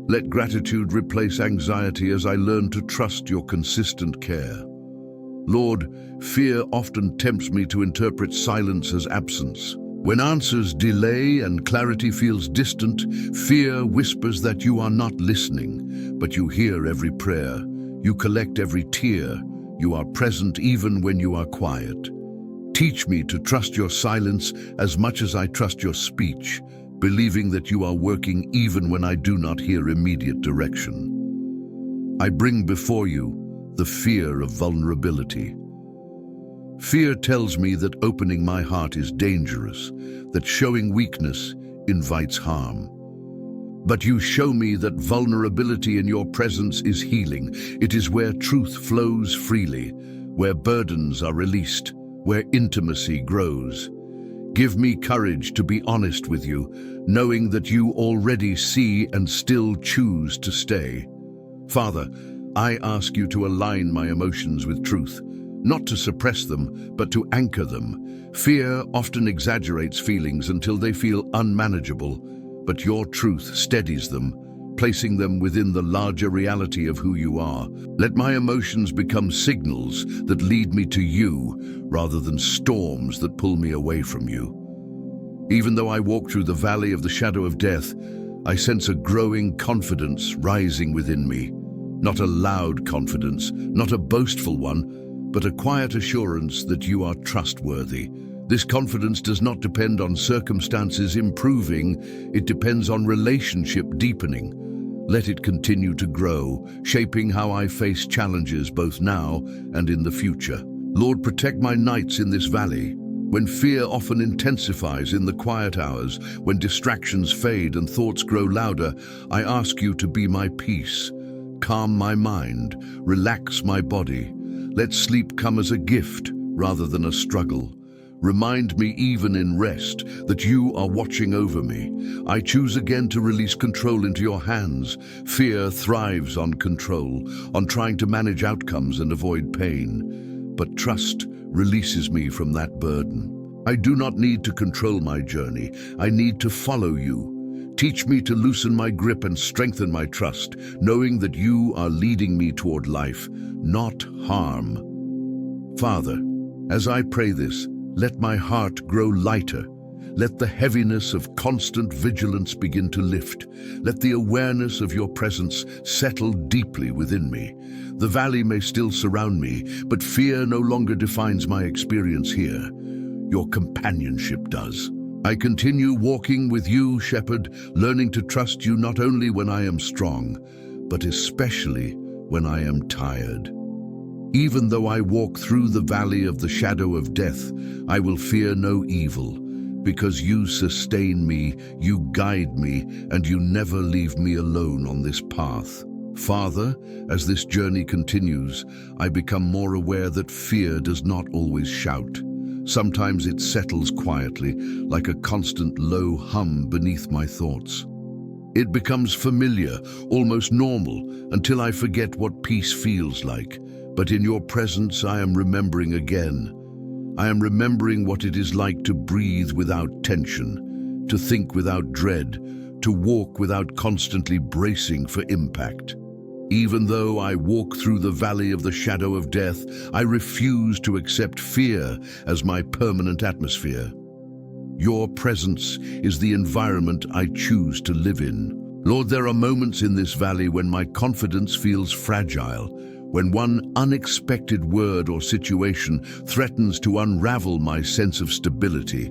Let gratitude replace anxiety as I learn to trust your consistent care. Lord, fear often tempts me to interpret silence as absence. When answers delay and clarity feels distant, fear whispers that you are not listening, but you hear every prayer. You collect every tear. You are present even when you are quiet. Teach me to trust your silence as much as I trust your speech, believing that you are working even when I do not hear immediate direction. I bring before you the fear of vulnerability. Fear tells me that opening my heart is dangerous, that showing weakness invites harm. But you show me that vulnerability in your presence is healing. It is where truth flows freely, where burdens are released, where intimacy grows. Give me courage to be honest with you, knowing that you already see and still choose to stay. Father, I ask you to align my emotions with truth, not to suppress them, but to anchor them. Fear often exaggerates feelings until they feel unmanageable, but your truth steadies them, placing them within the larger reality of who you are. Let my emotions become signals that lead me to you, rather than storms that pull me away from you. Even though I walk through the valley of the shadow of death, I sense a growing confidence rising within me. Not a loud confidence, not a boastful one, but a quiet assurance that you are trustworthy. This confidence does not depend on circumstances improving, it depends on relationship deepening. Let it continue to grow, shaping how I face challenges both now and in the future. Lord, protect my nights in this valley. When fear often intensifies in the quiet hours, when distractions fade and thoughts grow louder, I ask you to be my peace. Calm my mind, relax my body. Let sleep come as a gift rather than a struggle. Remind me even in rest that you are watching over me. I choose again to release control into your hands. Fear thrives on control, on trying to manage outcomes and avoid pain. But trust releases me from that burden. I do not need to control my journey. I need to follow you. Teach me to loosen my grip and strengthen my trust, knowing that you are leading me toward life, not harm. Father, as I pray this, let my heart grow lighter. Let the heaviness of constant vigilance begin to lift. Let the awareness of your presence settle deeply within me. The valley may still surround me, but fear no longer defines my experience here. Your companionship does. I continue walking with you, Shepherd, learning to trust you not only when I am strong, but especially when I am tired. Even though I walk through the valley of the shadow of death, I will fear no evil, because you sustain me, you guide me, and you never leave me alone on this path. Father, as this journey continues, I become more aware that fear does not always shout. Sometimes it settles quietly, like a constant low hum beneath my thoughts. It becomes familiar, almost normal, until I forget what peace feels like. But in your presence, I am remembering again. I am remembering what it is like to breathe without tension, to think without dread, to walk without constantly bracing for impact. Even though I walk through the valley of the shadow of death, I refuse to accept fear as my permanent atmosphere. Your presence is the environment I choose to live in. Lord, there are moments in this valley when my confidence feels fragile, when one unexpected word or situation threatens to unravel my sense of stability.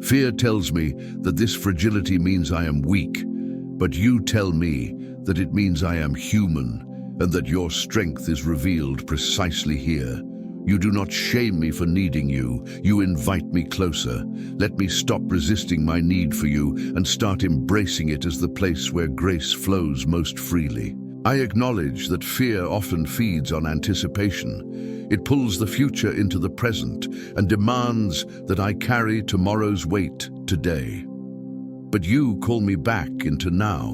Fear tells me that this fragility means I am weak, but you tell me that it means I am human, and that your strength is revealed precisely here. You do not shame me for needing you. You invite me closer. Let me stop resisting my need for you and start embracing it as the place where grace flows most freely. I acknowledge that fear often feeds on anticipation. It pulls the future into the present and demands that I carry tomorrow's weight today. But you call me back into now.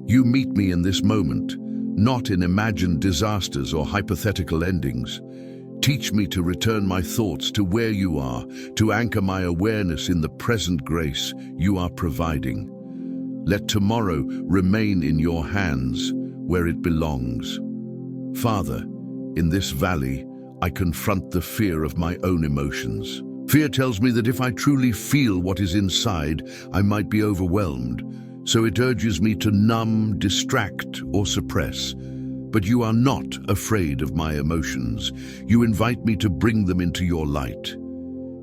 You meet me in this moment, not in imagined disasters or hypothetical endings. Teach me to return my thoughts to where you are, to anchor my awareness in the present grace you are providing. Let tomorrow remain in your hands where it belongs. Father, in this valley, I confront the fear of my own emotions. Fear tells me that if I truly feel what is inside, I might be overwhelmed. So it urges me to numb, distract, or suppress. But you are not afraid of my emotions. You invite me to bring them into your light.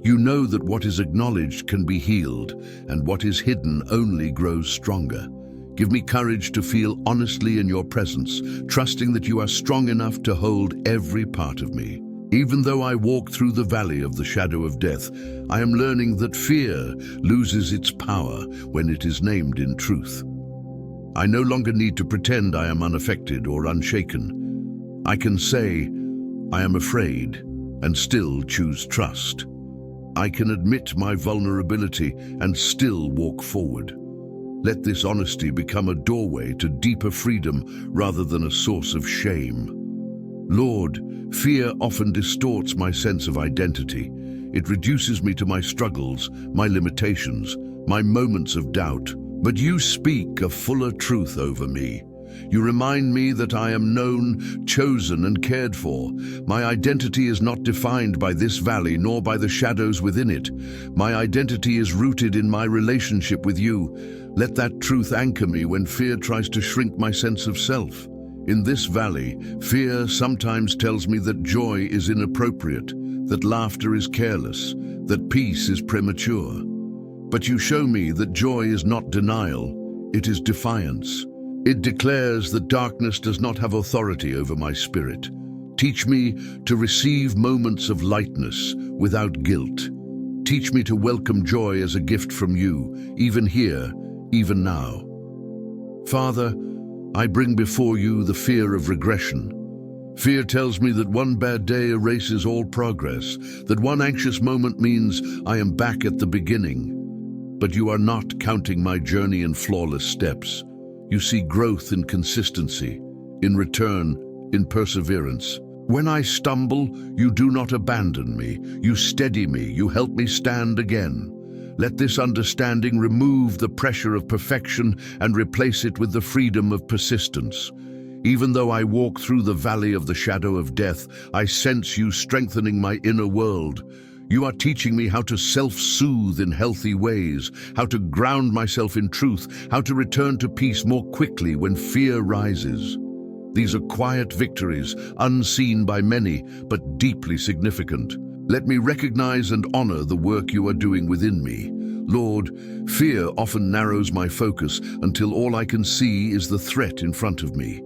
You know that what is acknowledged can be healed, and what is hidden only grows stronger. Give me courage to feel honestly in your presence, trusting that you are strong enough to hold every part of me. Even though I walk through the valley of the shadow of death, I am learning that fear loses its power when it is named in truth. I no longer need to pretend I am unaffected or unshaken. I can say, I am afraid, and still choose trust. I can admit my vulnerability and still walk forward. Let this honesty become a doorway to deeper freedom rather than a source of shame. Lord, fear often distorts my sense of identity. It reduces me to my struggles, my limitations, my moments of doubt. But you speak a fuller truth over me. You remind me that I am known, chosen, and cared for. My identity is not defined by this valley nor by the shadows within it. My identity is rooted in my relationship with you. Let that truth anchor me when fear tries to shrink my sense of self. In this valley, fear sometimes tells me that joy is inappropriate, that laughter is careless, that peace is premature. But you show me that joy is not denial, it is defiance. It declares that darkness does not have authority over my spirit. Teach me to receive moments of lightness without guilt. Teach me to welcome joy as a gift from you, even here, even now. Father, I bring before you the fear of regression. Fear tells me that one bad day erases all progress, that one anxious moment means I am back at the beginning. But you are not counting my journey in flawless steps. You see growth in consistency, in return, in perseverance. When I stumble, you do not abandon me. You steady me, you help me stand again. Let this understanding remove the pressure of perfection and replace it with the freedom of persistence. Even though I walk through the valley of the shadow of death, I sense you strengthening my inner world. You are teaching me how to self-soothe in healthy ways, how to ground myself in truth, how to return to peace more quickly when fear rises. These are quiet victories, unseen by many, but deeply significant. Let me recognize and honor the work you are doing within me. Lord, fear often narrows my focus until all I can see is the threat in front of me.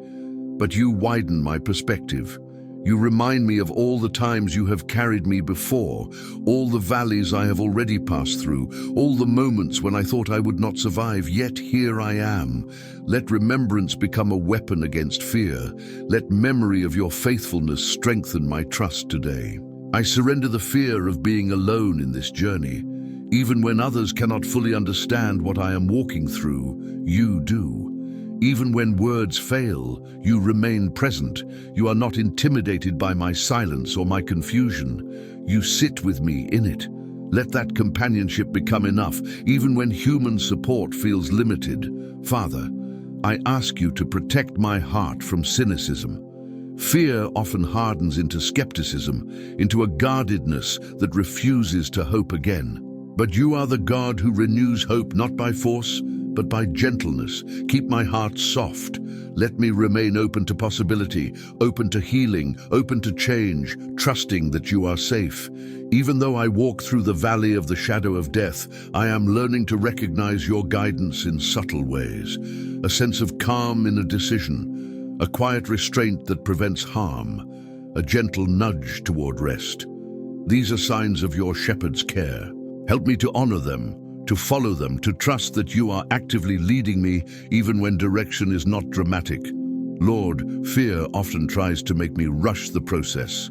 But you widen my perspective. You remind me of all the times you have carried me before, all the valleys I have already passed through, all the moments when I thought I would not survive, yet here I am. Let remembrance become a weapon against fear. Let memory of your faithfulness strengthen my trust today. I surrender the fear of being alone in this journey. Even when others cannot fully understand what I am walking through, you do. Even when words fail, you remain present. You are not intimidated by my silence or my confusion. You sit with me in it. Let that companionship become enough, even when human support feels limited. Father, I ask you to protect my heart from cynicism. Fear often hardens into skepticism, into a guardedness that refuses to hope again. But you are the God who renews hope not by force, but by gentleness. Keep my heart soft. Let me remain open to possibility, open to healing, open to change, trusting that you are safe. Even though I walk through the valley of the shadow of death, I am learning to recognize your guidance in subtle ways. A sense of calm in a decision, a quiet restraint that prevents harm, a gentle nudge toward rest. These are signs of your shepherd's care. Help me to honor them, to follow them, to trust that you are actively leading me even when direction is not dramatic. Lord, fear often tries to make me rush the process.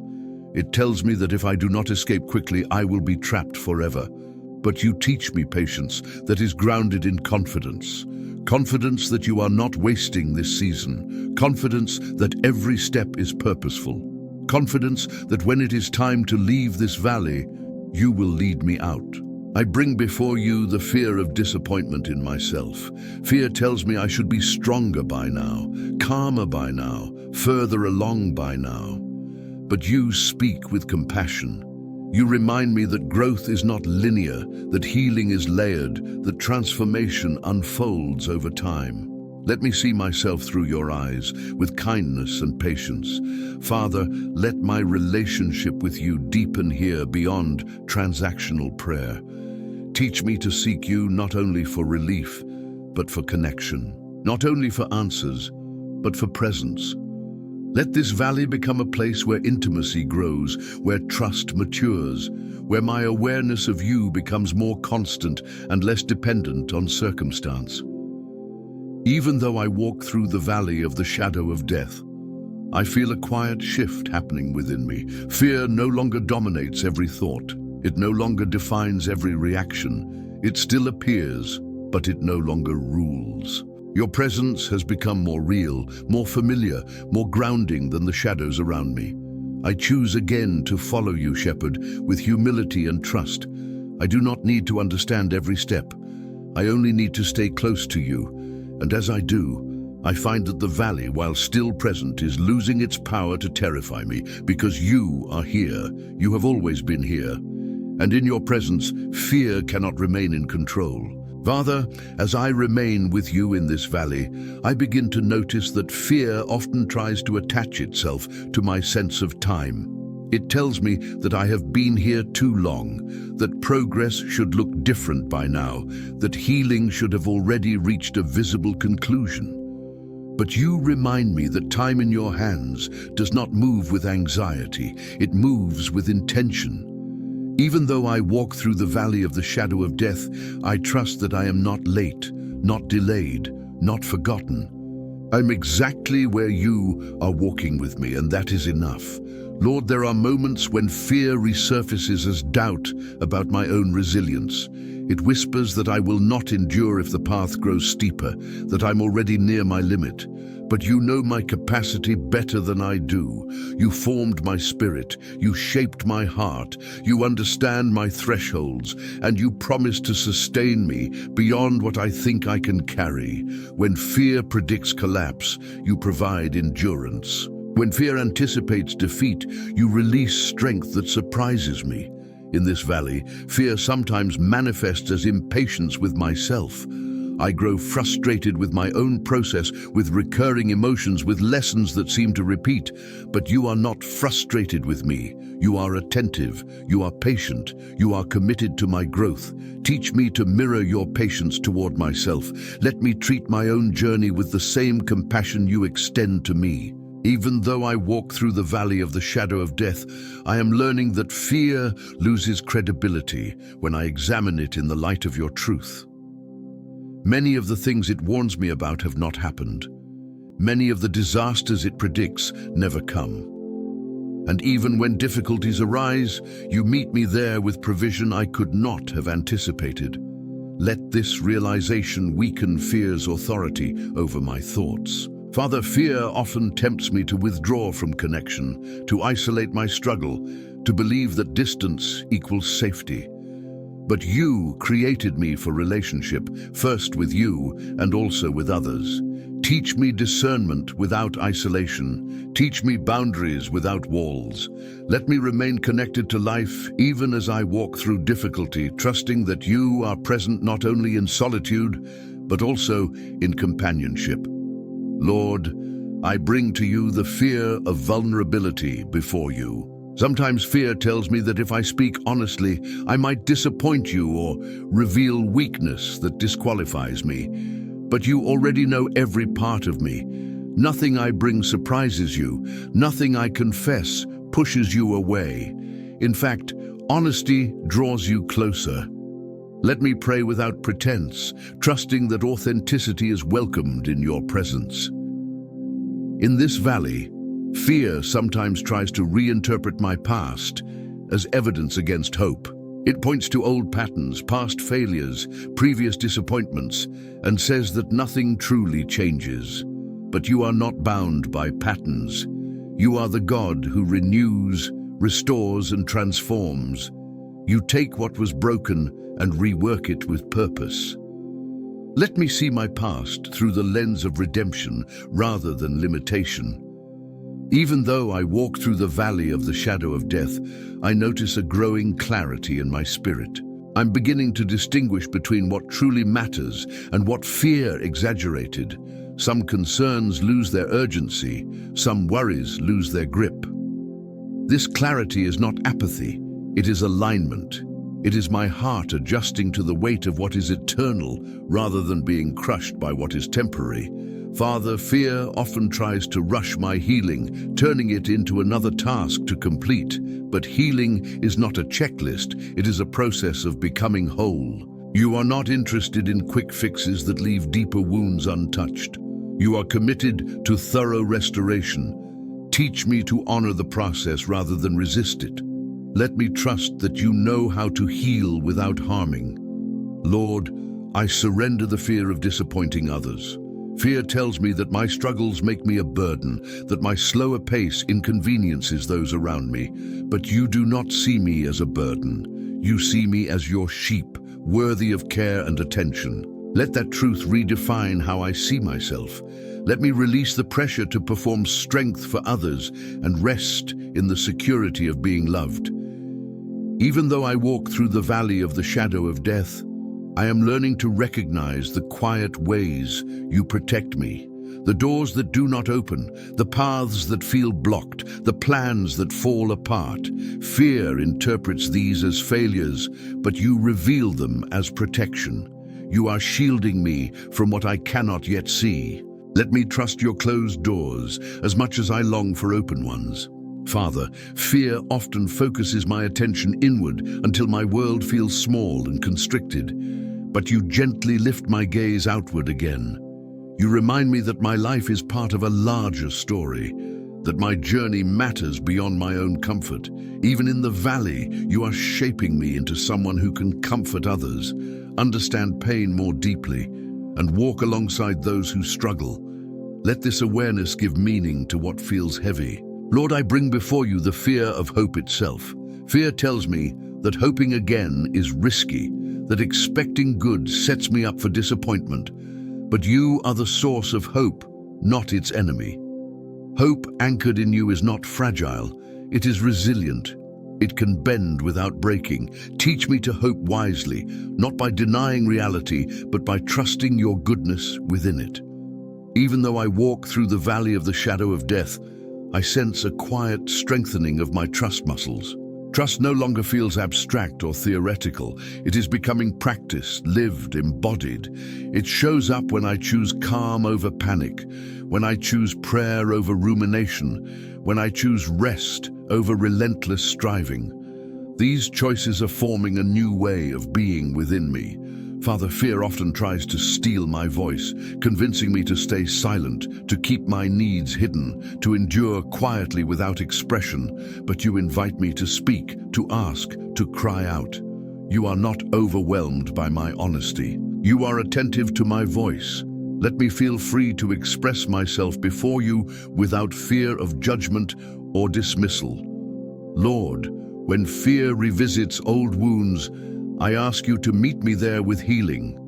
It tells me that if I do not escape quickly, I will be trapped forever. But you teach me patience that is grounded in confidence. Confidence that you are not wasting this season. Confidence that every step is purposeful. Confidence that when it is time to leave this valley, you will lead me out. I bring before you the fear of disappointment in myself. Fear tells me I should be stronger by now, calmer by now, further along by now. But you speak with compassion. You remind me that growth is not linear, that healing is layered, that transformation unfolds over time. Let me see myself through your eyes, with kindness and patience. Father, let my relationship with you deepen here beyond transactional prayer. Teach me to seek you not only for relief, but for connection. Not only for answers, but for presence. Let this valley become a place where intimacy grows, where trust matures, where my awareness of you becomes more constant and less dependent on circumstance. Even though I walk through the valley of the shadow of death, I feel a quiet shift happening within me. Fear no longer dominates every thought. It no longer defines every reaction. It still appears, but it no longer rules. Your presence has become more real, more familiar, more grounding than the shadows around me. I choose again to follow you, Shepherd, with humility and trust. I do not need to understand every step. I only need to stay close to you. And as I do, I find that the valley, while still present, is losing its power to terrify me, because you are here. You have always been here. And in your presence, fear cannot remain in control. Father, as I remain with you in this valley, I begin to notice that fear often tries to attach itself to my sense of time. It tells me that I have been here too long, that progress should look different by now, that healing should have already reached a visible conclusion. But you remind me that time in your hands does not move with anxiety, it moves with intention. Even though I walk through the valley of the shadow of death, I trust that I am not late, not delayed, not forgotten. I'm exactly where you are walking with me, and that is enough. Lord, there are moments when fear resurfaces as doubt about my own resilience. It whispers that I will not endure if the path grows steeper, that I'm already near my limit. But you know my capacity better than I do. You formed my spirit, you shaped my heart, you understand my thresholds, and you promise to sustain me beyond what I think I can carry. When fear predicts collapse, you provide endurance. When fear anticipates defeat, you release strength that surprises me. In this valley, fear sometimes manifests as impatience with myself. I grow frustrated with my own process, with recurring emotions, with lessons that seem to repeat. But you are not frustrated with me. You are attentive, you are patient, you are committed to my growth. Teach me to mirror your patience toward myself. Let me treat my own journey with the same compassion you extend to me. Even though I walk through the valley of the shadow of death, I am learning that fear loses credibility when I examine it in the light of your truth. Many of the things it warns me about have not happened. Many of the disasters it predicts never come. And even when difficulties arise, you meet me there with provision I could not have anticipated. Let this realization weaken fear's authority over my thoughts. Father, fear often tempts me to withdraw from connection, to isolate my struggle, to believe that distance equals safety. But you created me for relationship, first with you and also with others. Teach me discernment without isolation. Teach me boundaries without walls. Let me remain connected to life even as I walk through difficulty, trusting that you are present not only in solitude, but also in companionship. Lord, I bring to you the fear of vulnerability before you. Sometimes fear tells me that if I speak honestly, I might disappoint you or reveal weakness that disqualifies me. But you already know every part of me. Nothing I bring surprises you. Nothing I confess pushes you away. In fact, honesty draws you closer. Let me pray without pretense, trusting that authenticity is welcomed in your presence. In this valley, Fear sometimes tries to reinterpret my past as evidence against hope. It points to old patterns, past failures, previous disappointments, and says that nothing truly changes. But you are not bound by patterns. You are the God who renews, restores, and transforms. You take what was broken and rework it with purpose. Let me see my past through the lens of redemption rather than limitation. Even though I walk through the valley of the shadow of death, I notice a growing clarity in my spirit. I'm beginning to distinguish between what truly matters and what fear exaggerated. Some concerns lose their urgency, some worries lose their grip. This clarity is not apathy, it is alignment. It is my heart adjusting to the weight of what is eternal rather than being crushed by what is temporary. Father, fear often tries to rush my healing, turning it into another task to complete. But healing is not a checklist, it is a process of becoming whole. You are not interested in quick fixes that leave deeper wounds untouched. You are committed to thorough restoration. Teach me to honor the process rather than resist it. Let me trust that you know how to heal without harming. Lord, I surrender the fear of disappointing others. Fear tells me that my struggles make me a burden, that my slower pace inconveniences those around me. But you do not see me as a burden. You see me as your sheep, worthy of care and attention. Let that truth redefine how I see myself. Let me release the pressure to perform strength for others and rest in the security of being loved. Even though I walk through the valley of the shadow of death, I am learning to recognize the quiet ways you protect me, the doors that do not open, the paths that feel blocked, the plans that fall apart. Fear interprets these as failures, but you reveal them as protection. You are shielding me from what I cannot yet see. Let me trust your closed doors as much as I long for open ones. Father, fear often focuses my attention inward until my world feels small and constricted. But you gently lift my gaze outward again. You remind me that my life is part of a larger story, that my journey matters beyond my own comfort. Even in the valley, you are shaping me into someone who can comfort others, understand pain more deeply, and walk alongside those who struggle. Let this awareness give meaning to what feels heavy. Lord, I bring before you the fear of hope itself. Fear tells me that hoping again is risky, that expecting good sets me up for disappointment. But you are the source of hope, not its enemy. Hope anchored in you is not fragile, it is resilient. It can bend without breaking. Teach me to hope wisely, not by denying reality, but by trusting your goodness within it. Even though I walk through the valley of the shadow of death, I sense a quiet strengthening of my trust muscles. Trust no longer feels abstract or theoretical. It is becoming practiced, lived, embodied. It shows up when I choose calm over panic, when I choose prayer over rumination, when I choose rest over relentless striving. These choices are forming a new way of being within me. Father, fear often tries to steal my voice, convincing me to stay silent, to keep my needs hidden, to endure quietly without expression. But you invite me to speak, to ask, to cry out. You are not overwhelmed by my honesty. You are attentive to my voice. Let me feel free to express myself before you without fear of judgment or dismissal. Lord, when fear revisits old wounds, I ask you to meet me there with healing,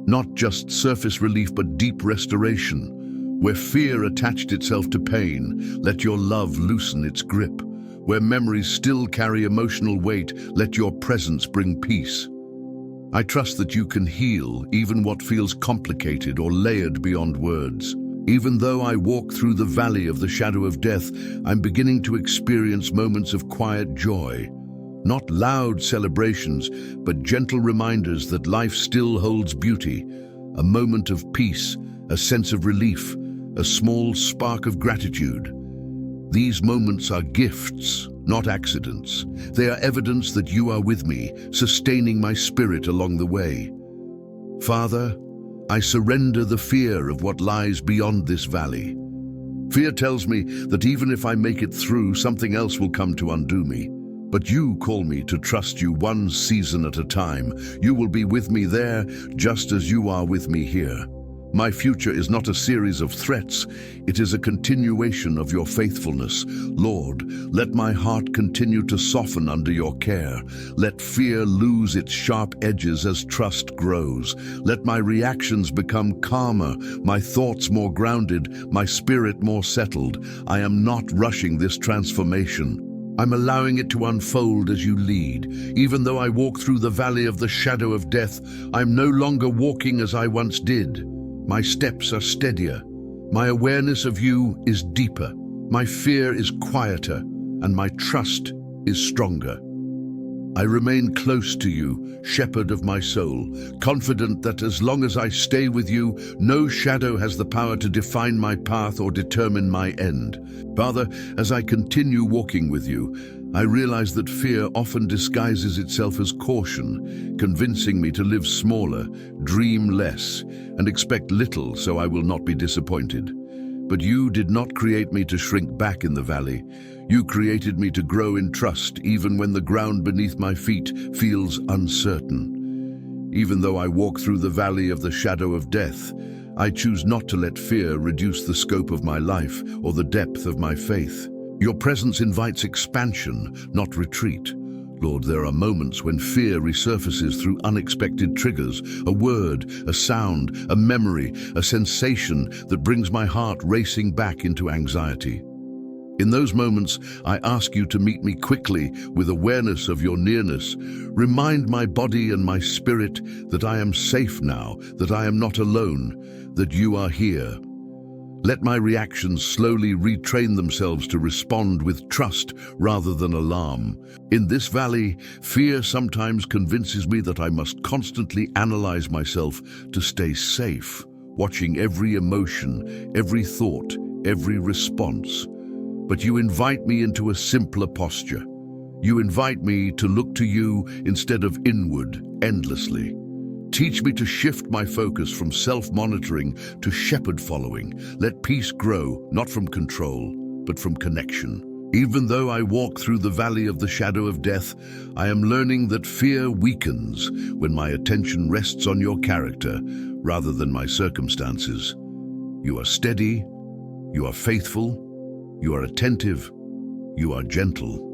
not just surface relief but deep restoration. Where fear attached itself to pain, let your love loosen its grip. Where memories still carry emotional weight, let your presence bring peace. I trust that you can heal even what feels complicated or layered beyond words. Even though I walk through the valley of the shadow of death, I'm beginning to experience moments of quiet joy. Not loud celebrations, but gentle reminders that life still holds beauty. A moment of peace, a sense of relief, a small spark of gratitude. These moments are gifts, not accidents. They are evidence that you are with me, sustaining my spirit along the way. Father, I surrender the fear of what lies beyond this valley. Fear tells me that even if I make it through, something else will come to undo me. But you call me to trust you one season at a time. You will be with me there, just as you are with me here. My future is not a series of threats, it is a continuation of your faithfulness. Lord, let my heart continue to soften under your care. Let fear lose its sharp edges as trust grows. Let my reactions become calmer, my thoughts more grounded, my spirit more settled. I am not rushing this transformation. I'm allowing it to unfold as you lead. Even though I walk through the valley of the shadow of death, I'm no longer walking as I once did. My steps are steadier. My awareness of you is deeper. My fear is quieter, and my trust is stronger. I remain close to you, shepherd of my soul, confident that as long as I stay with you, no shadow has the power to define my path or determine my end. Father, as I continue walking with you, I realize that fear often disguises itself as caution, convincing me to live smaller, dream less, and expect little so I will not be disappointed. But you did not create me to shrink back in the valley. You created me to grow in trust even when the ground beneath my feet feels uncertain. Even though I walk through the valley of the shadow of death, I choose not to let fear reduce the scope of my life or the depth of my faith. Your presence invites expansion, not retreat. Lord, there are moments when fear resurfaces through unexpected triggers, a word, a sound, a memory, a sensation that brings my heart racing back into anxiety. In those moments, I ask you to meet me quickly with awareness of your nearness. Remind my body and my spirit that I am safe now, that I am not alone, that you are here. Let my reactions slowly retrain themselves to respond with trust rather than alarm. In this valley, fear sometimes convinces me that I must constantly analyze myself to stay safe, watching every emotion, every thought, every response. But you invite me into a simpler posture. You invite me to look to you instead of inward, endlessly. Teach me to shift my focus from self-monitoring to shepherd following. Let peace grow, not from control, but from connection. Even though I walk through the valley of the shadow of death, I am learning that fear weakens when my attention rests on your character rather than my circumstances. You are steady, you are faithful, you are attentive, you are gentle.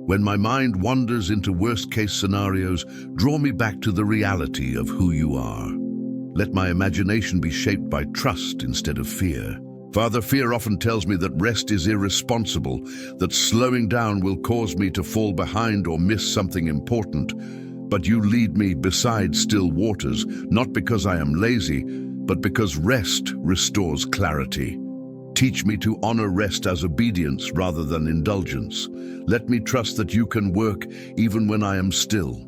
When my mind wanders into worst-case scenarios, draw me back to the reality of who you are. Let my imagination be shaped by trust instead of fear. Father, fear often tells me that rest is irresponsible, that slowing down will cause me to fall behind or miss something important. But you lead me beside still waters, not because I am lazy, but because rest restores clarity. Teach me to honor rest as obedience rather than indulgence. Let me trust that you can work even when I am still.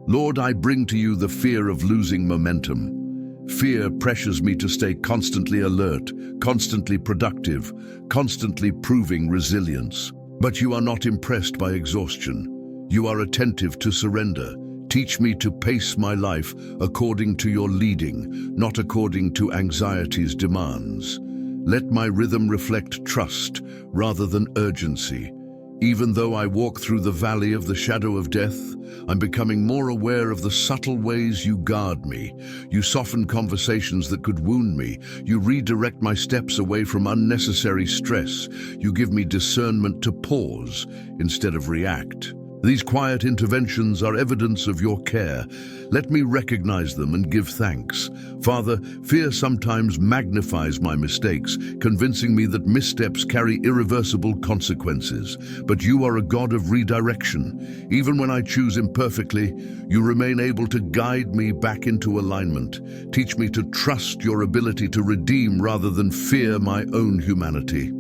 Lord, I bring to you the fear of losing momentum. Fear pressures me to stay constantly alert, constantly productive, constantly proving resilience. But you are not impressed by exhaustion. You are attentive to surrender. Teach me to pace my life according to your leading, not according to anxiety's demands. Let my rhythm reflect trust rather than urgency. Even though I walk through the valley of the shadow of death, I'm becoming more aware of the subtle ways you guard me. You soften conversations that could wound me. You redirect my steps away from unnecessary stress. You give me discernment to pause instead of react. These quiet interventions are evidence of your care. Let me recognize them and give thanks. Father, fear sometimes magnifies my mistakes, convincing me that missteps carry irreversible consequences. But you are a God of redirection. Even when I choose imperfectly, you remain able to guide me back into alignment. Teach me to trust your ability to redeem rather than fear my own humanity.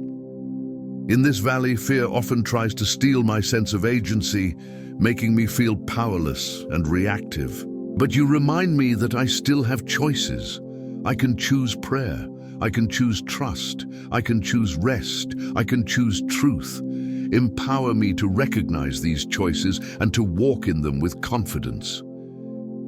In this valley, fear often tries to steal my sense of agency, making me feel powerless and reactive. But you remind me that I still have choices. I can choose prayer. I can choose trust. I can choose rest. I can choose truth. Empower me to recognize these choices and to walk in them with confidence.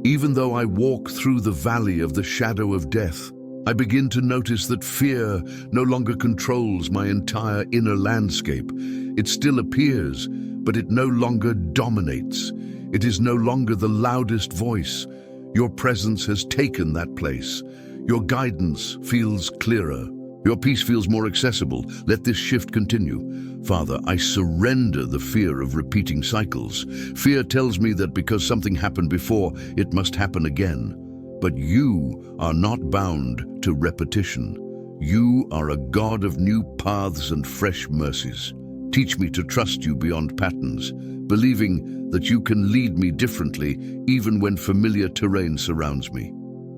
Even though I walk through the valley of the shadow of death, I begin to notice that fear no longer controls my entire inner landscape. It still appears, but it no longer dominates. It is no longer the loudest voice. Your presence has taken that place. Your guidance feels clearer. Your peace feels more accessible. Let this shift continue. Father, I surrender the fear of repeating cycles. Fear tells me that because something happened before, it must happen again. But you are not bound to repetition. You are a God of new paths and fresh mercies. Teach me to trust you beyond patterns, believing that you can lead me differently even when familiar terrain surrounds me.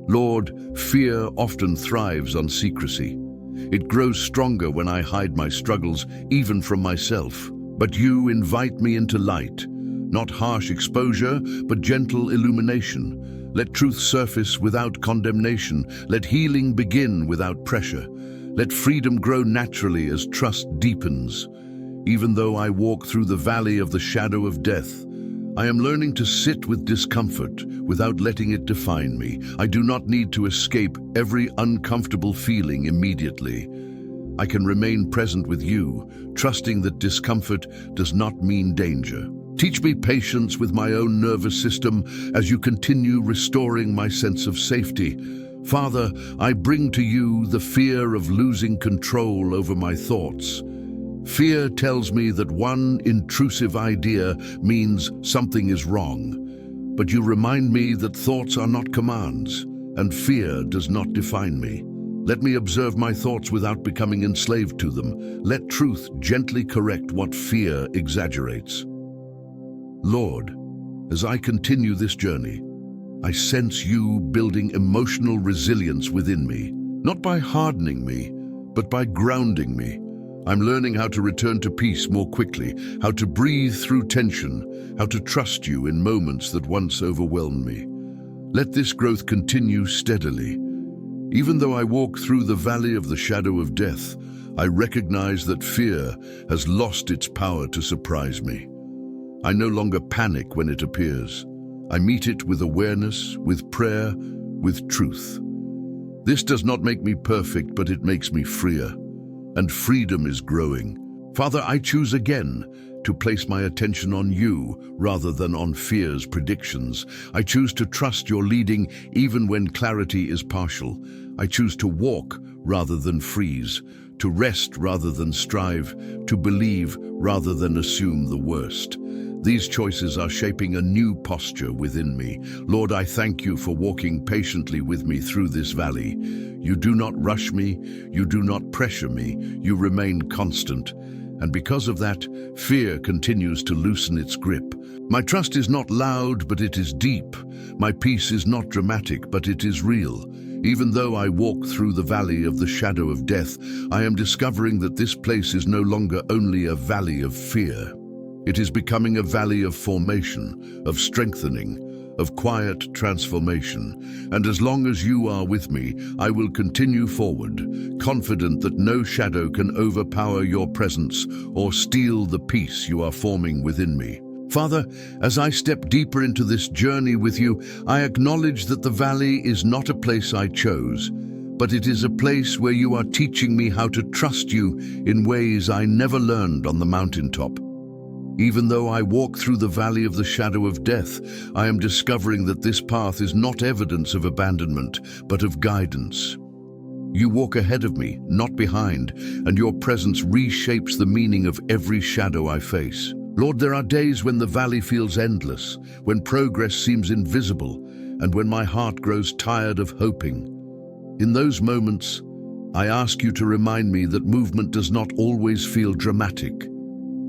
Lord, fear often thrives on secrecy. It grows stronger when I hide my struggles, even from myself. But you invite me into light, not harsh exposure, but gentle illumination. Let truth surface without condemnation. Let healing begin without pressure. Let freedom grow naturally as trust deepens. Even though I walk through the valley of the shadow of death, I am learning to sit with discomfort without letting it define me. I do not need to escape every uncomfortable feeling immediately. I can remain present with you, trusting that discomfort does not mean danger. Teach me patience with my own nervous system as you continue restoring my sense of safety. Father, I bring to you the fear of losing control over my thoughts. Fear tells me that one intrusive idea means something is wrong. But you remind me that thoughts are not commands, and fear does not define me. Let me observe my thoughts without becoming enslaved to them. Let truth gently correct what fear exaggerates. Lord, as I continue this journey, I sense you building emotional resilience within me, not by hardening me, but by grounding me. I'm learning how to return to peace more quickly, how to breathe through tension, how to trust you in moments that once overwhelmed me. Let this growth continue steadily. Even though I walk through the valley of the shadow of death, I recognize that fear has lost its power to surprise me. I no longer panic when it appears. I meet it with awareness, with prayer, with truth. This does not make me perfect, but it makes me freer. And freedom is growing. Father, I choose again to place my attention on you rather than on fear's predictions. I choose to trust your leading even when clarity is partial. I choose to walk rather than freeze, to rest rather than strive, to believe rather than assume the worst. These choices are shaping a new posture within me. Lord, I thank you for walking patiently with me through this valley. You do not rush me, you do not pressure me, you remain constant. And because of that, fear continues to loosen its grip. My trust is not loud, but it is deep. My peace is not dramatic, but it is real. Even though I walk through the valley of the shadow of death, I am discovering that this place is no longer only a valley of fear. It is becoming a valley of formation, of strengthening, of quiet transformation. And as long as you are with me, I will continue forward, confident that no shadow can overpower your presence or steal the peace you are forming within me. Father, as I step deeper into this journey with you, I acknowledge that the valley is not a place I chose, but it is a place where you are teaching me how to trust you in ways I never learned on the mountaintop. Even though I walk through the valley of the shadow of death, I am discovering that this path is not evidence of abandonment, but of guidance. You walk ahead of me, not behind, and your presence reshapes the meaning of every shadow I face. Lord, there are days when the valley feels endless, when progress seems invisible, and when my heart grows tired of hoping. In those moments, I ask you to remind me that movement does not always feel dramatic.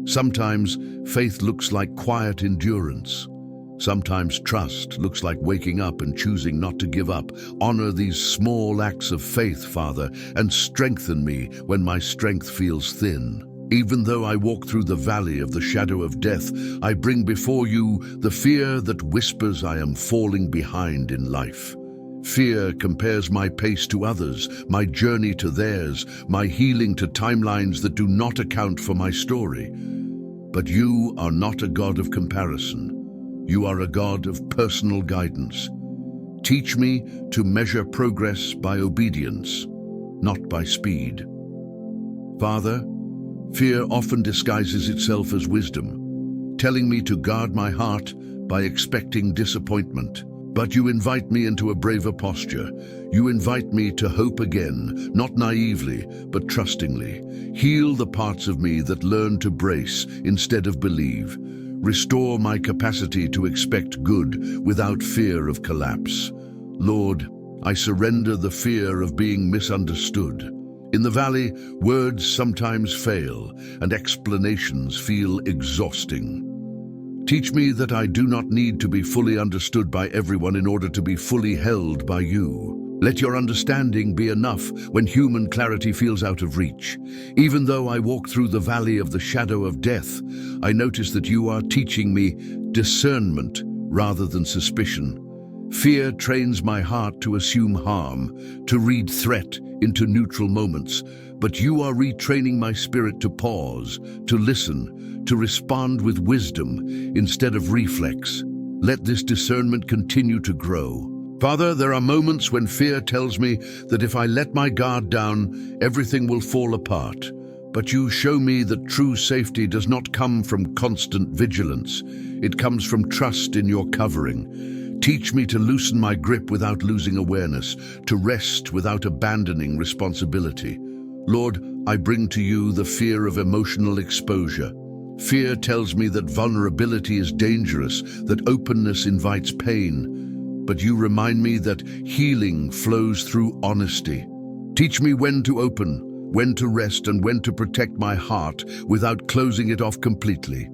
Sometimes faith looks like quiet endurance. Sometimes trust looks like waking up and choosing not to give up. Honor these small acts of faith, Father, and strengthen me when my strength feels thin. Even though I walk through the valley of the shadow of death, I bring before you the fear that whispers I am falling behind in life. Fear compares my pace to others, my journey to theirs, my healing to timelines that do not account for my story. But you are not a God of comparison. You are a God of personal guidance. Teach me to measure progress by obedience, not by speed. Father, fear often disguises itself as wisdom, telling me to guard my heart by expecting disappointment. But you invite me into a braver posture. You invite me to hope again, not naively, but trustingly. Heal the parts of me that learn to brace instead of believe. Restore my capacity to expect good without fear of collapse. Lord, I surrender the fear of being misunderstood. In the valley, words sometimes fail and explanations feel exhausting. Teach me that I do not need to be fully understood by everyone in order to be fully held by you. Let your understanding be enough when human clarity feels out of reach. Even though I walk through the valley of the shadow of death, I notice that you are teaching me discernment rather than suspicion. Fear trains my heart to assume harm, to read threat into neutral moments, but you are retraining my spirit to pause, to listen, to respond with wisdom instead of reflex. Let this discernment continue to grow. Father, there are moments when fear tells me that if I let my guard down, everything will fall apart. But you show me that true safety does not come from constant vigilance. It comes from trust in your covering. Teach me to loosen my grip without losing awareness, to rest without abandoning responsibility. Lord, I bring to you the fear of emotional exposure. Fear tells me that vulnerability is dangerous, that openness invites pain. But you remind me that healing flows through honesty. Teach me when to open, when to rest, and when to protect my heart without closing it off completely.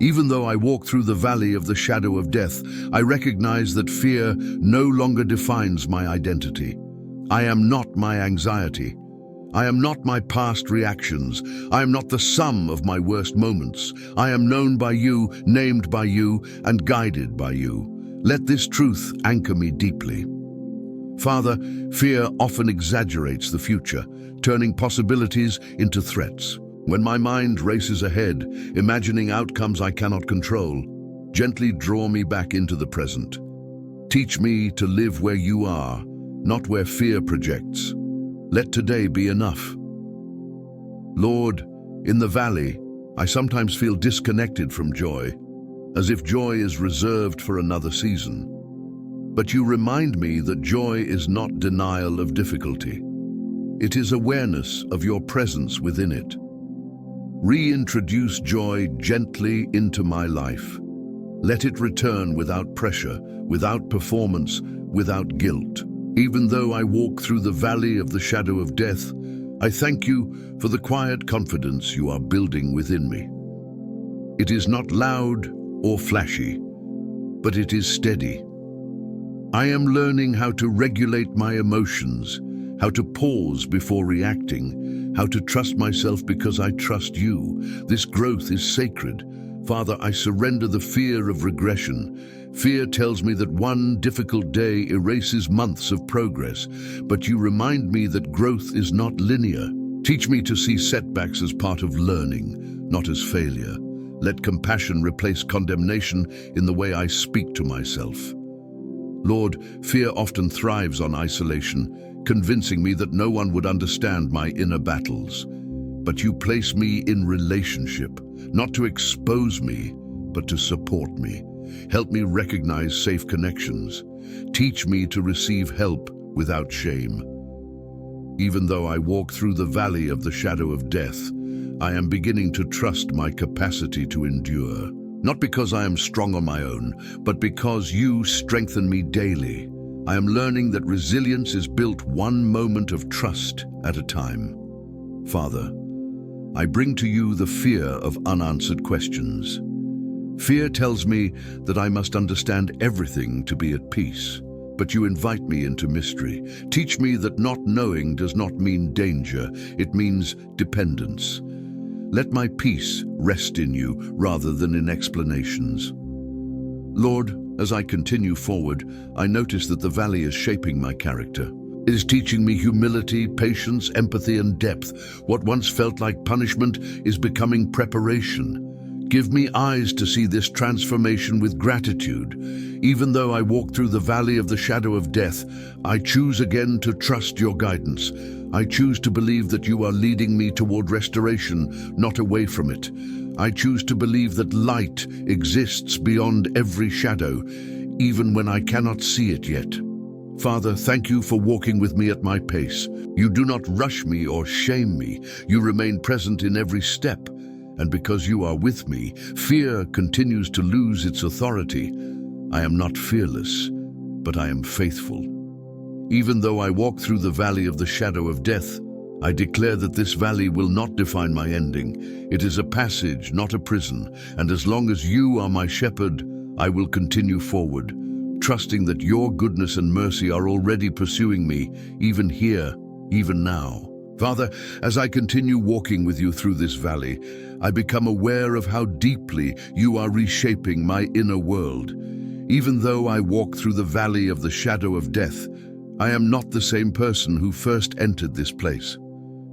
Even though I walk through the valley of the shadow of death, I recognize that fear no longer defines my identity. I am not my anxiety. I am not my past reactions. I am not the sum of my worst moments. I am known by you, named by you, and guided by you. Let this truth anchor me deeply. Father, fear often exaggerates the future, turning possibilities into threats. When my mind races ahead, imagining outcomes I cannot control, gently draw me back into the present. Teach me to live where you are, not where fear projects. Let today be enough. Lord, in the valley, I sometimes feel disconnected from joy, as if joy is reserved for another season. But you remind me that joy is not denial of difficulty. It is awareness of your presence within it. Reintroduce joy gently into my life. Let it return without pressure, without performance, without guilt. Even though I walk through the valley of the shadow of death, I thank you for the quiet confidence you are building within me. It is not loud or flashy, but it is steady. I am learning how to regulate my emotions, how to pause before reacting, how to trust myself because I trust you. This growth is sacred. Father, I surrender the fear of regression. Fear tells me that one difficult day erases months of progress, but you remind me that growth is not linear. Teach me to see setbacks as part of learning, not as failure. Let compassion replace condemnation in the way I speak to myself. Lord, fear often thrives on isolation, convincing me that no one would understand my inner battles. But you place me in relationship, not to expose me, but to support me. Help me recognize safe connections. Teach me to receive help without shame. Even though I walk through the valley of the shadow of death, I am beginning to trust my capacity to endure. Not because I am strong on my own, but because you strengthen me daily. I am learning that resilience is built one moment of trust at a time. Father, I bring to you the fear of unanswered questions. Fear tells me that I must understand everything to be at peace, but you invite me into mystery. Teach me that not knowing does not mean danger, it means dependence. Let my peace rest in you rather than in explanations. Lord, as I continue forward, I notice that the valley is shaping my character. It is teaching me humility, patience, empathy, and depth. What once felt like punishment is becoming preparation. Give me eyes to see this transformation with gratitude. Even though I walk through the valley of the shadow of death, I choose again to trust your guidance. I choose to believe that you are leading me toward restoration, not away from it. I choose to believe that light exists beyond every shadow, even when I cannot see it yet. Father, thank you for walking with me at my pace. You do not rush me or shame me. You remain present in every step. And because you are with me, fear continues to lose its authority. I am not fearless, but I am faithful. Even though I walk through the valley of the shadow of death, I declare that this valley will not define my ending. It is a passage, not a prison, and as long as you are my shepherd, I will continue forward, trusting that your goodness and mercy are already pursuing me, even here, even now. Father, as I continue walking with you through this valley, I become aware of how deeply you are reshaping my inner world. Even though I walk through the valley of the shadow of death, I am not the same person who first entered this place.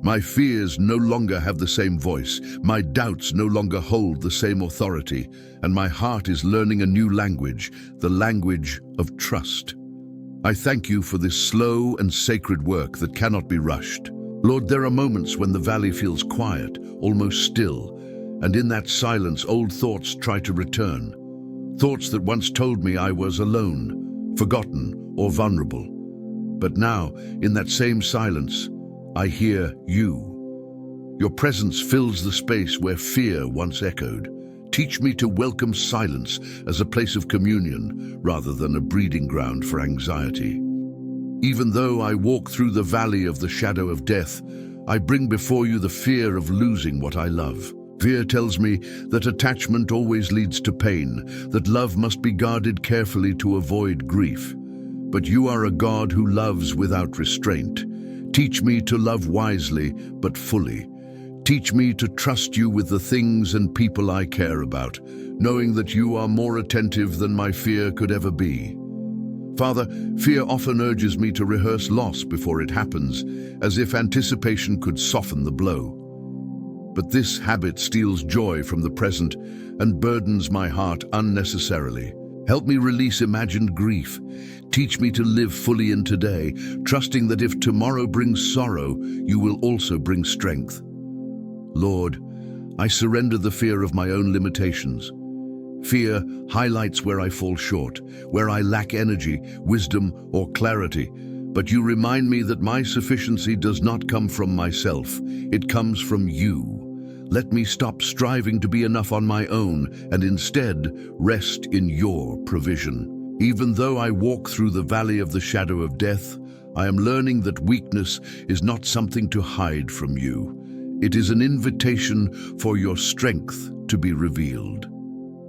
My fears no longer have the same voice, my doubts no longer hold the same authority, and my heart is learning a new language, the language of trust. I thank you for this slow and sacred work that cannot be rushed. Lord, there are moments when the valley feels quiet, almost still, and in that silence old thoughts try to return. Thoughts that once told me I was alone, forgotten, or vulnerable. But now, in that same silence, I hear you. Your presence fills the space where fear once echoed. Teach me to welcome silence as a place of communion rather than a breeding ground for anxiety. Even though I walk through the valley of the shadow of death, I bring before you the fear of losing what I love. Fear tells me that attachment always leads to pain, that love must be guarded carefully to avoid grief. But you are a God who loves without restraint. Teach me to love wisely, but fully. Teach me to trust you with the things and people I care about, knowing that you are more attentive than my fear could ever be. Father, fear often urges me to rehearse loss before it happens, as if anticipation could soften the blow. But this habit steals joy from the present and burdens my heart unnecessarily. Help me release imagined grief. Teach me to live fully in today, trusting that if tomorrow brings sorrow, you will also bring strength. Lord, I surrender the fear of my own limitations. Fear highlights where I fall short, where I lack energy, wisdom, or clarity. But you remind me that my sufficiency does not come from myself. It comes from you. Let me stop striving to be enough on my own and instead rest in your provision. Even though I walk through the valley of the shadow of death, I am learning that weakness is not something to hide from you. It is an invitation for your strength to be revealed.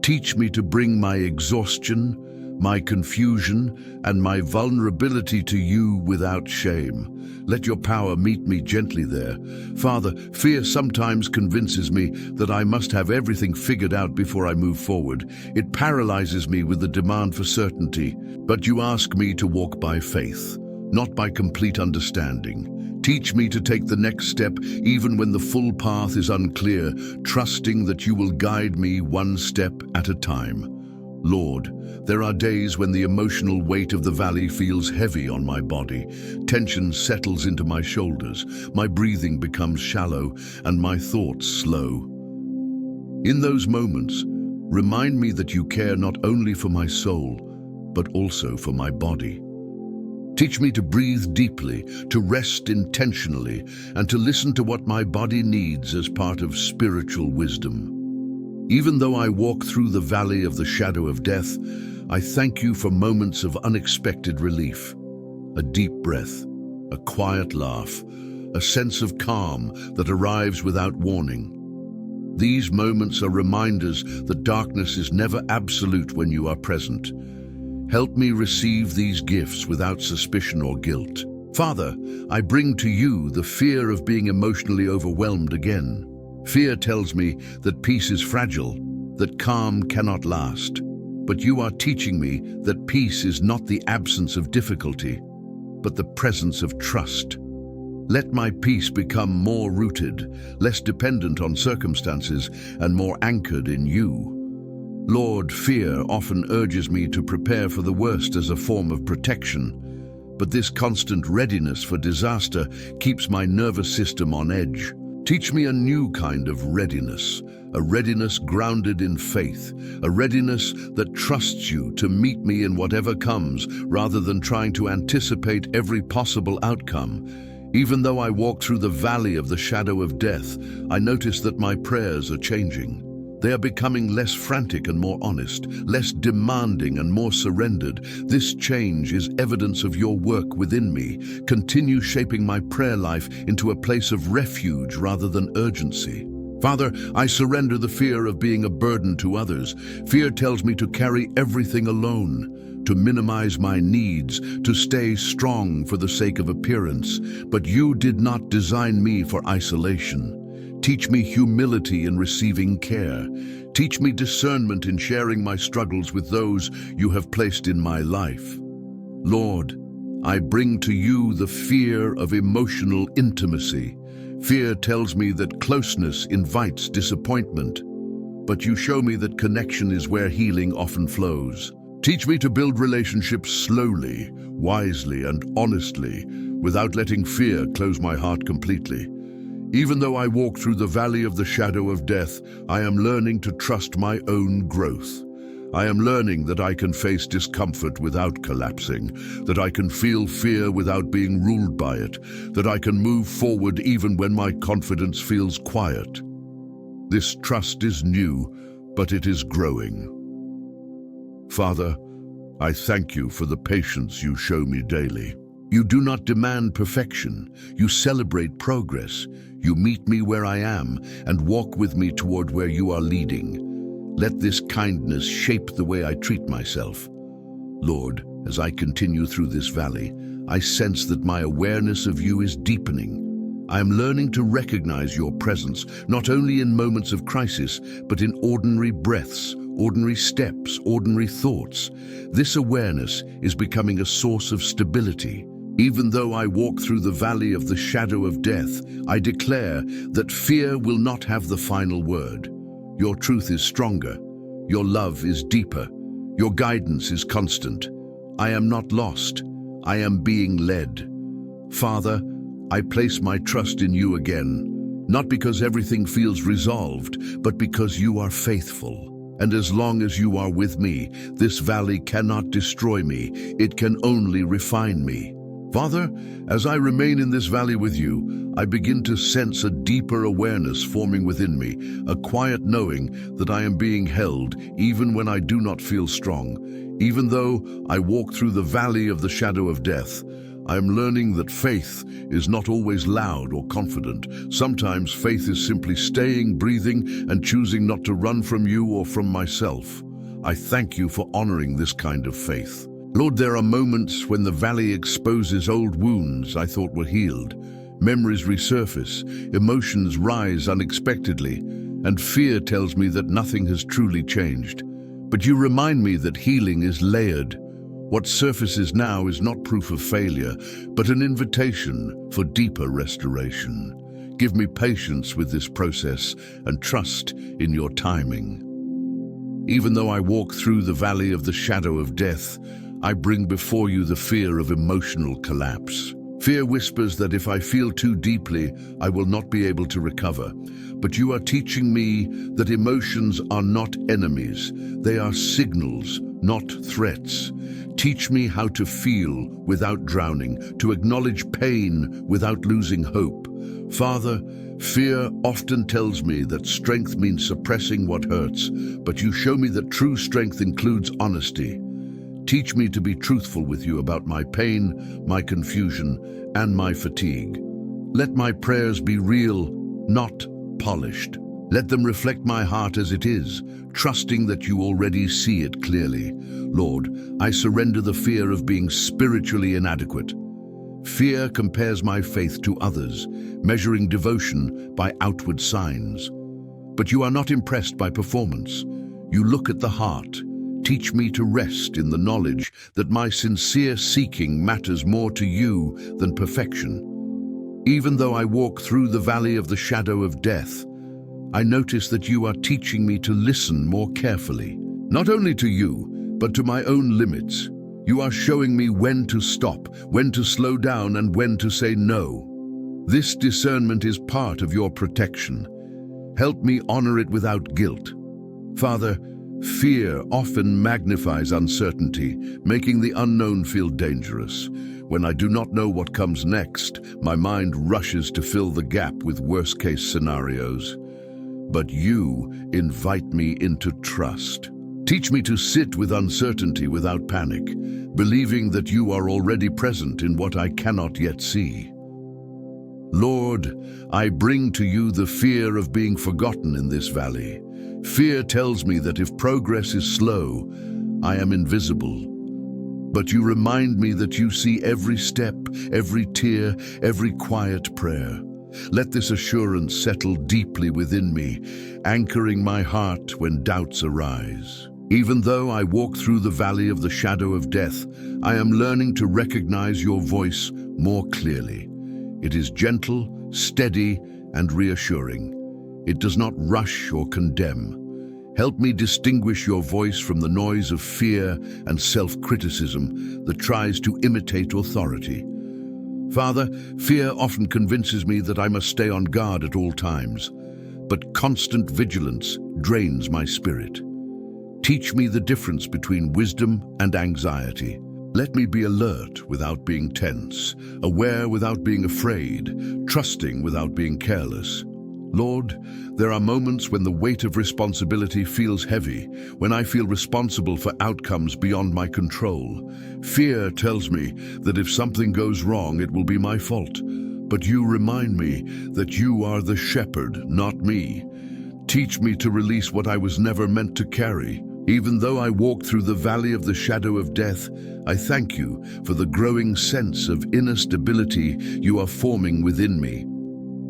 Teach me to bring my exhaustion, my confusion, and my vulnerability to you without shame. Let your power meet me gently there. Father, fear sometimes convinces me that I must have everything figured out before I move forward. It paralyzes me with the demand for certainty. But you ask me to walk by faith, not by complete understanding. Teach me to take the next step even when the full path is unclear, trusting that you will guide me one step at a time. Lord, there are days when the emotional weight of the valley feels heavy on my body. Tension settles into my shoulders, my breathing becomes shallow, and my thoughts slow. In those moments, remind me that you care not only for my soul, but also for my body. Teach me to breathe deeply, to rest intentionally, and to listen to what my body needs as part of spiritual wisdom. Even though I walk through the valley of the shadow of death, I thank you for moments of unexpected relief. A deep breath, a quiet laugh, a sense of calm that arrives without warning. These moments are reminders that darkness is never absolute when you are present. Help me receive these gifts without suspicion or guilt. Father, I bring to you the fear of being emotionally overwhelmed again. Fear tells me that peace is fragile, that calm cannot last. But you are teaching me that peace is not the absence of difficulty, but the presence of trust. Let my peace become more rooted, less dependent on circumstances, and more anchored in you. Lord, fear often urges me to prepare for the worst as a form of protection, but this constant readiness for disaster keeps my nervous system on edge. Teach me a new kind of readiness, a readiness grounded in faith, a readiness that trusts you to meet me in whatever comes, rather than trying to anticipate every possible outcome. Even though I walk through the valley of the shadow of death, I notice that my prayers are changing. They are becoming less frantic and more honest, less demanding and more surrendered. This change is evidence of your work within me. Continue shaping my prayer life into a place of refuge rather than urgency. Father, I surrender the fear of being a burden to others. Fear tells me to carry everything alone, to minimize my needs, to stay strong for the sake of appearance. But you did not design me for isolation. Teach me humility in receiving care. Teach me discernment in sharing my struggles with those you have placed in my life. Lord, I bring to you the fear of emotional intimacy. Fear tells me that closeness invites disappointment, but you show me that connection is where healing often flows. Teach me to build relationships slowly, wisely, and honestly, without letting fear close my heart completely. Even though I walk through the valley of the shadow of death, I am learning to trust my own growth. I am learning that I can face discomfort without collapsing, that I can feel fear without being ruled by it, that I can move forward even when my confidence feels quiet. This trust is new, but it is growing. Father, I thank you for the patience you show me daily. You do not demand perfection. You celebrate progress. You meet me where I am and walk with me toward where you are leading. Let this kindness shape the way I treat myself. Lord, as I continue through this valley, I sense that my awareness of you is deepening. I am learning to recognize your presence, not only in moments of crisis, but in ordinary breaths, ordinary steps, ordinary thoughts. This awareness is becoming a source of stability. Even though I walk through the valley of the shadow of death, I declare that fear will not have the final word. Your truth is stronger. Your love is deeper. Your guidance is constant. I am not lost. I am being led. Father, I place my trust in you again, not because everything feels resolved, but because you are faithful. And as long as you are with me, this valley cannot destroy me. It can only refine me. Father, as I remain in this valley with you, I begin to sense a deeper awareness forming within me, a quiet knowing that I am being held even when I do not feel strong. Even though I walk through the valley of the shadow of death, I am learning that faith is not always loud or confident. Sometimes faith is simply staying, breathing, and choosing not to run from you or from myself. I thank you for honoring this kind of faith. Lord, there are moments when the valley exposes old wounds I thought were healed. Memories resurface, emotions rise unexpectedly, and fear tells me that nothing has truly changed. But you remind me that healing is layered. What surfaces now is not proof of failure, but an invitation for deeper restoration. Give me patience with this process and trust in your timing. Even though I walk through the valley of the shadow of death, I bring before you the fear of emotional collapse. Fear whispers that if I feel too deeply, I will not be able to recover. But you are teaching me that emotions are not enemies. They are signals, not threats. Teach me how to feel without drowning, to acknowledge pain without losing hope. Father, fear often tells me that strength means suppressing what hurts, but you show me that true strength includes honesty. Teach me to be truthful with you about my pain, my confusion, and my fatigue. Let my prayers be real, not polished. Let them reflect my heart as it is, trusting that you already see it clearly. Lord, I surrender the fear of being spiritually inadequate. Fear compares my faith to others, measuring devotion by outward signs. But you are not impressed by performance. You look at the heart. Teach me to rest in the knowledge that my sincere seeking matters more to you than perfection. Even though I walk through the valley of the shadow of death, I notice that you are teaching me to listen more carefully, not only to you, but to my own limits. You are showing me when to stop, when to slow down, and when to say no. This discernment is part of your protection. Help me honor it without guilt. Father, fear often magnifies uncertainty, making the unknown feel dangerous. When I do not know what comes next, my mind rushes to fill the gap with worst-case scenarios. But you invite me into trust. Teach me to sit with uncertainty without panic, believing that you are already present in what I cannot yet see. Lord, I bring to you the fear of being forgotten in this valley. Fear tells me that if progress is slow, I am invisible. But you remind me that you see every step, every tear, every quiet prayer. Let this assurance settle deeply within me, anchoring my heart when doubts arise. Even though I walk through the valley of the shadow of death, I am learning to recognize your voice more clearly. It is gentle, steady, and reassuring. It does not rush or condemn. Help me distinguish your voice from the noise of fear and self-criticism that tries to imitate authority. Father, fear often convinces me that I must stay on guard at all times, but constant vigilance drains my spirit. Teach me the difference between wisdom and anxiety. Let me be alert without being tense, aware without being afraid, trusting without being careless. Lord, there are moments when the weight of responsibility feels heavy, when I feel responsible for outcomes beyond my control. Fear tells me that if something goes wrong, it will be my fault. But you remind me that you are the shepherd, not me. Teach me to release what I was never meant to carry. Even though I walk through the valley of the shadow of death, I thank you for the growing sense of inner stability you are forming within me.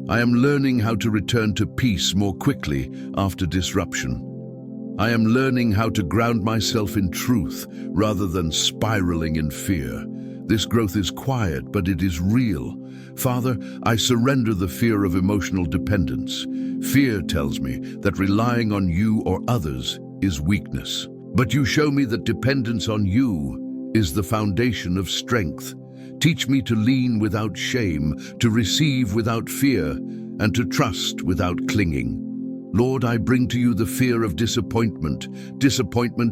I am learning how to return to peace more quickly after disruption. I am learning how to ground myself in truth rather than spiraling in fear. This growth is quiet, but it is real. Father, I surrender the fear of emotional dependence. Fear tells me that relying on you or others is weakness. But you show me that dependence on you is the foundation of strength. Teach me to lean without shame, to receive without fear, and to trust without clinging. Lord, I bring to you the fear of disappointment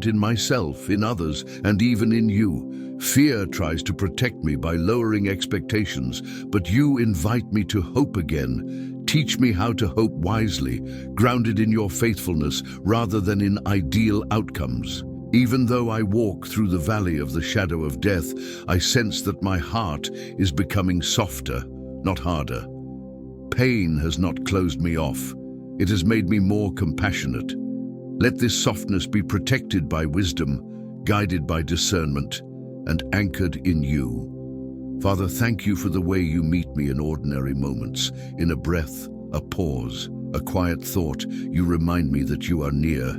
in myself, in others, and even in you. Fear tries to protect me by lowering expectations, but you invite me to hope again. Teach me how to hope wisely, grounded in your faithfulness rather than in ideal outcomes. Even though I walk through the valley of the shadow of death, I sense that my heart is becoming softer, not harder. Pain has not closed me off. It has made me more compassionate. Let this softness be protected by wisdom, guided by discernment, and anchored in you. Father, thank you for the way you meet me in ordinary moments. In a breath, a pause, a quiet thought, you remind me that you are near.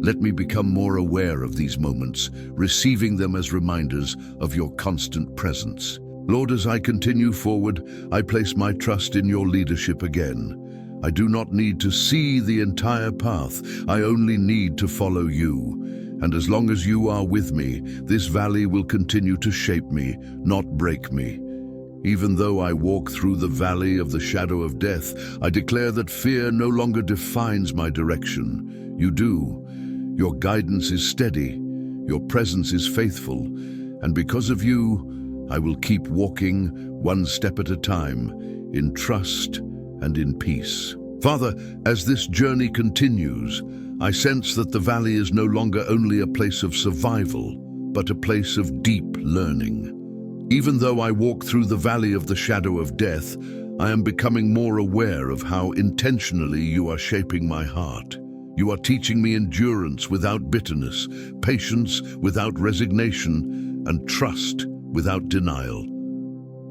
Let me become more aware of these moments, receiving them as reminders of your constant presence. Lord, as I continue forward, I place my trust in your leadership again. I do not need to see the entire path. I only need to follow you. And as long as you are with me, this valley will continue to shape me, not break me. Even though I walk through the valley of the shadow of death, I declare that fear no longer defines my direction. You do. Your guidance is steady, your presence is faithful, and because of you, I will keep walking one step at a time, in trust and in peace. Father, as this journey continues, I sense that the valley is no longer only a place of survival, but a place of deep learning. Even though I walk through the valley of the shadow of death, I am becoming more aware of how intentionally you are shaping my heart. You are teaching me endurance without bitterness, patience without resignation, and trust without denial.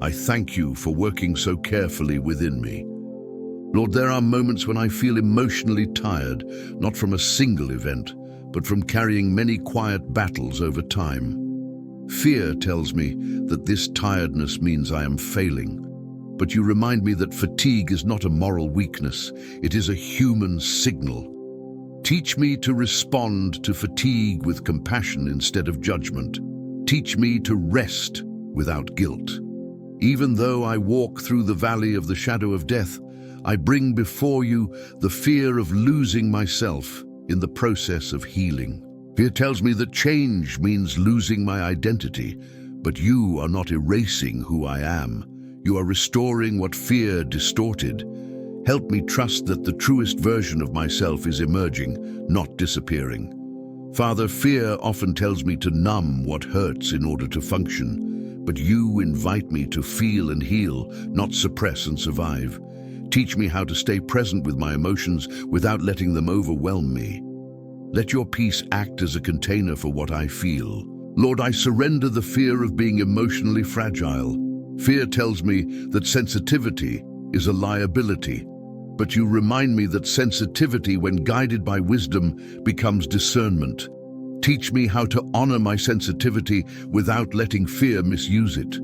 I thank you for working so carefully within me. Lord, there are moments when I feel emotionally tired, not from a single event, but from carrying many quiet battles over time. Fear tells me that this tiredness means I am failing, but you remind me that fatigue is not a moral weakness, it is a human signal. Teach me to respond to fatigue with compassion instead of judgment. Teach me to rest without guilt. Even though I walk through the valley of the shadow of death, I bring before you the fear of losing myself in the process of healing. Fear tells me that change means losing my identity, but you are not erasing who I am. You are restoring what fear distorted. Help me trust that the truest version of myself is emerging, not disappearing. Father, fear often tells me to numb what hurts in order to function, but you invite me to feel and heal, not suppress and survive. Teach me how to stay present with my emotions without letting them overwhelm me. Let your peace act as a container for what I feel. Lord, I surrender the fear of being emotionally fragile. Fear tells me that sensitivity is a liability, but you remind me that sensitivity, when guided by wisdom, becomes discernment. Teach me how to honor my sensitivity without letting fear misuse it.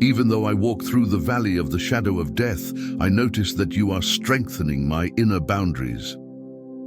Even though I walk through the valley of the shadow of death, I notice that you are strengthening my inner boundaries.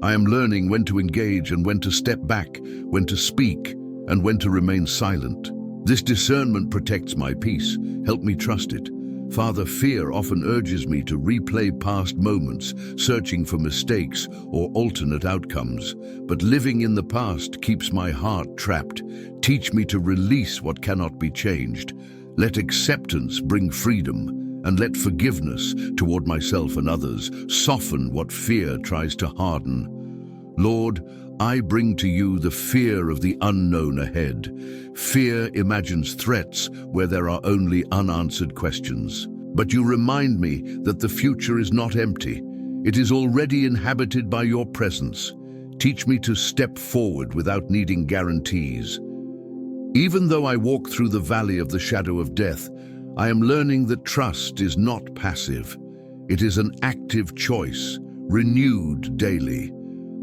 I am learning when to engage and when to step back, when to speak and when to remain silent. This discernment protects my peace. Help me trust it. Father, fear often urges me to replay past moments, searching for mistakes or alternate outcomes. But living in the past keeps my heart trapped. Teach me to release what cannot be changed. Let acceptance bring freedom, and let forgiveness toward myself and others soften what fear tries to harden. Lord, I bring to you the fear of the unknown ahead. Fear imagines threats where there are only unanswered questions. But you remind me that the future is not empty. It is already inhabited by your presence. Teach me to step forward without needing guarantees. Even though I walk through the valley of the shadow of death, I am learning that trust is not passive. It is an active choice, renewed daily.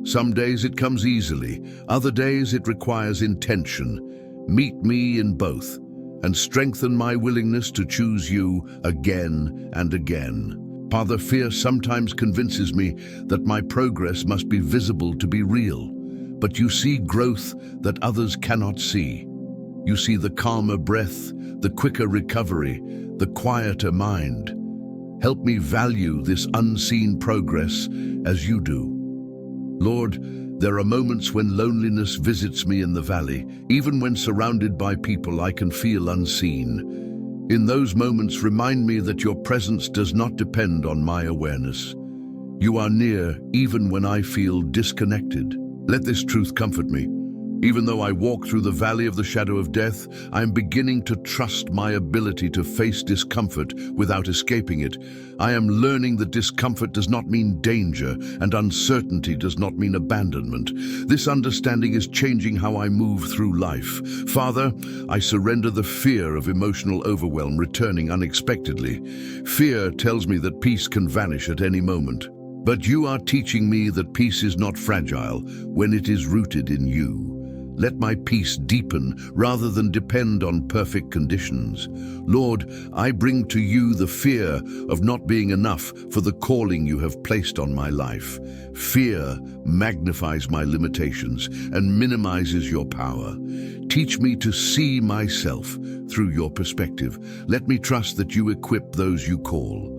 Some days it comes easily, other days it requires intention. Meet me in both, and strengthen my willingness to choose you again and again. Father, fear sometimes convinces me that my progress must be visible to be real, but you see growth that others cannot see. You see the calmer breath, the quicker recovery, the quieter mind. Help me value this unseen progress as you do. Lord, there are moments when loneliness visits me in the valley. Even when surrounded by people, I can feel unseen. In those moments, remind me that your presence does not depend on my awareness. You are near even when I feel disconnected. Let this truth comfort me. Even though I walk through the valley of the shadow of death, I am beginning to trust my ability to face discomfort without escaping it. I am learning that discomfort does not mean danger, and uncertainty does not mean abandonment. This understanding is changing how I move through life. Father, I surrender the fear of emotional overwhelm returning unexpectedly. Fear tells me that peace can vanish at any moment. But you are teaching me that peace is not fragile when it is rooted in you. Let my peace deepen rather than depend on perfect conditions. Lord, I bring to you the fear of not being enough for the calling you have placed on my life. Fear magnifies my limitations and minimizes your power. Teach me to see myself through your perspective. Let me trust that you equip those you call.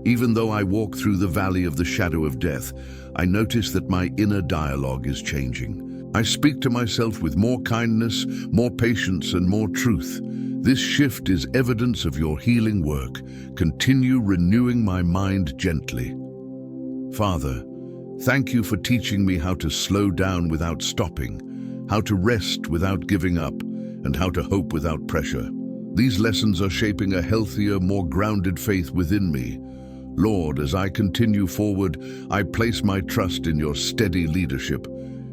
Even though I walk through the valley of the shadow of death, I notice that my inner dialogue is changing. I speak to myself with more kindness, more patience, and more truth. This shift is evidence of your healing work. Continue renewing my mind gently. Father, thank you for teaching me how to slow down without stopping, how to rest without giving up, and how to hope without pressure. These lessons are shaping a healthier, more grounded faith within me. Lord, as I continue forward, I place my trust in your steady leadership.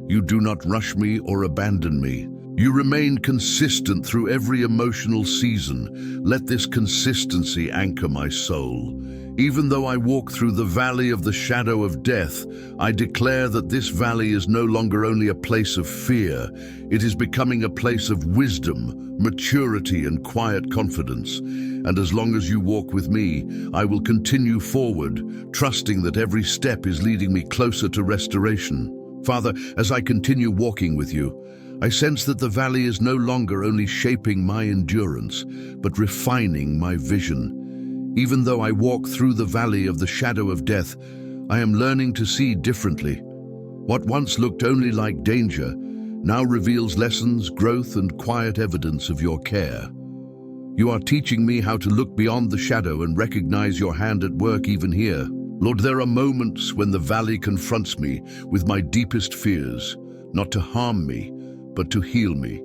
You do not rush me or abandon me. You remain consistent through every emotional season. Let this consistency anchor my soul. Even though I walk through the valley of the shadow of death, I declare that this valley is no longer only a place of fear. It is becoming a place of wisdom, maturity, and quiet confidence. And as long as you walk with me, I will continue forward, trusting that every step is leading me closer to restoration. Father, as I continue walking with you, I sense that the valley is no longer only shaping my endurance, but refining my vision. Even though I walk through the valley of the shadow of death, I am learning to see differently. What once looked only like danger now reveals lessons, growth, and quiet evidence of your care. You are teaching me how to look beyond the shadow and recognize your hand at work even here. Lord, there are moments when the valley confronts me with my deepest fears, not to harm me, but to heal me.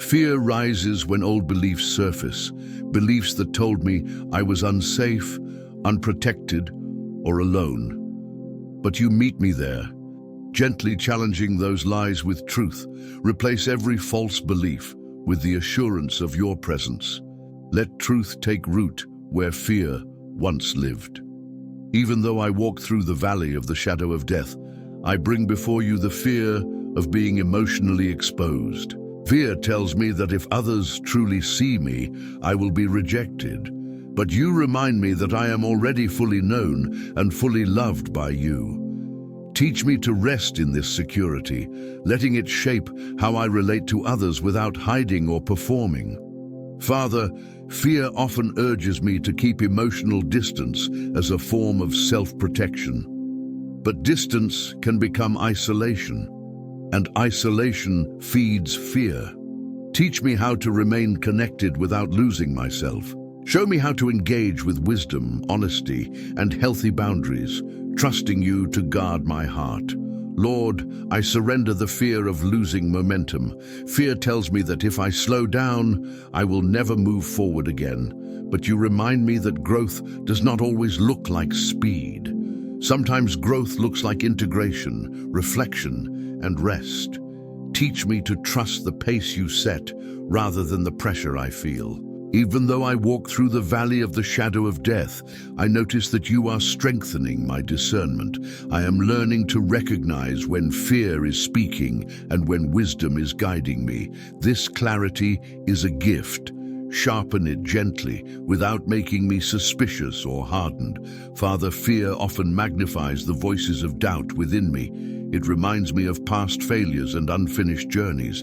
Fear rises when old beliefs surface, beliefs that told me I was unsafe, unprotected, or alone. But you meet me there, gently challenging those lies with truth. Replace every false belief with the assurance of your presence. Let truth take root where fear once lived. Even though I walk through the valley of the shadow of death, I bring before you the fear of being emotionally exposed. Fear tells me that if others truly see me, I will be rejected. But you remind me that I am already fully known and fully loved by you. Teach me to rest in this security, letting it shape how I relate to others without hiding or performing. Father, fear often urges me to keep emotional distance as a form of self-protection. But distance can become isolation, and isolation feeds fear. Teach me how to remain connected without losing myself. Show me how to engage with wisdom, honesty, and healthy boundaries, trusting you to guard my heart. Lord, I surrender the fear of losing momentum. Fear tells me that if I slow down, I will never move forward again. But you remind me that growth does not always look like speed. Sometimes growth looks like integration, reflection, and rest. Teach me to trust the pace you set rather than the pressure I feel. Even though I walk through the valley of the shadow of death, I notice that you are strengthening my discernment. I am learning to recognize when fear is speaking and when wisdom is guiding me. This clarity is a gift. Sharpen it gently, without making me suspicious or hardened. Father, fear often magnifies the voices of doubt within me. It reminds me of past failures and unfinished journeys.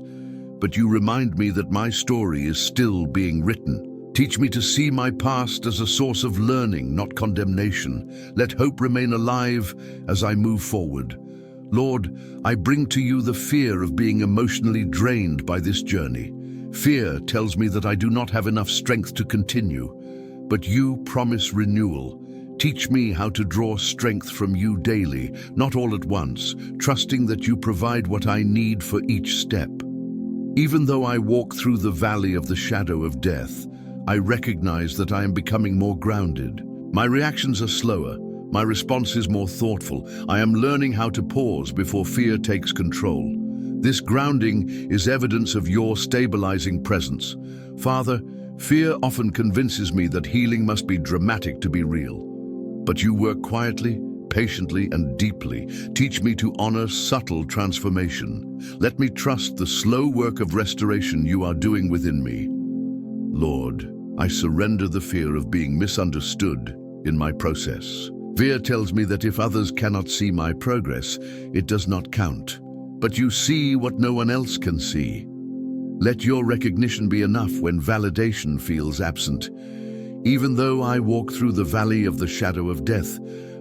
But you remind me that my story is still being written. Teach me to see my past as a source of learning, not condemnation. Let hope remain alive as I move forward. Lord, I bring to you the fear of being emotionally drained by this journey. Fear tells me that I do not have enough strength to continue, but you promise renewal. Teach me how to draw strength from you daily, not all at once, trusting that you provide what I need for each step. Even though I walk through the valley of the shadow of death, I recognize that I am becoming more grounded. My reactions are slower. My response is more thoughtful. I am learning how to pause before fear takes control. This grounding is evidence of your stabilizing presence. Father, fear often convinces me that healing must be dramatic to be real. But you work quietly, patiently, and deeply. Teach me to honor subtle transformation. Let me trust the slow work of restoration you are doing within me. Lord, I surrender the fear of being misunderstood in my process. Fear tells me that if others cannot see my progress, it does not count. But you see what no one else can see. Let your recognition be enough when validation feels absent. Even though I walk through the valley of the shadow of death,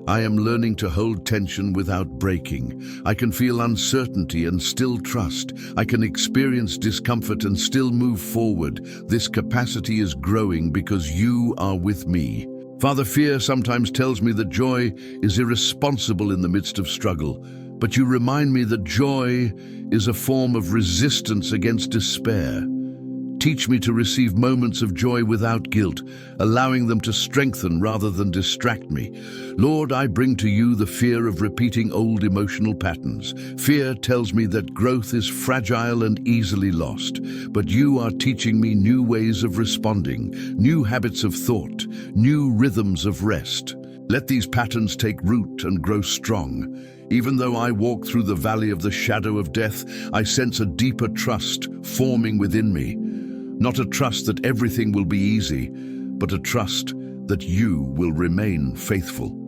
I am learning to hold tension without breaking. I can feel uncertainty and still trust. I can experience discomfort and still move forward. This capacity is growing because you are with me. Father, fear sometimes tells me that joy is irresponsible in the midst of struggle. But you remind me that joy is a form of resistance against despair. Teach me to receive moments of joy without guilt, allowing them to strengthen rather than distract me. Lord, I bring to you the fear of repeating old emotional patterns. Fear tells me that growth is fragile and easily lost, but you are teaching me new ways of responding, new habits of thought, new rhythms of rest. Let these patterns take root and grow strong. Even though I walk through the valley of the shadow of death, I sense a deeper trust forming within me. Not a trust that everything will be easy, but a trust that you will remain faithful.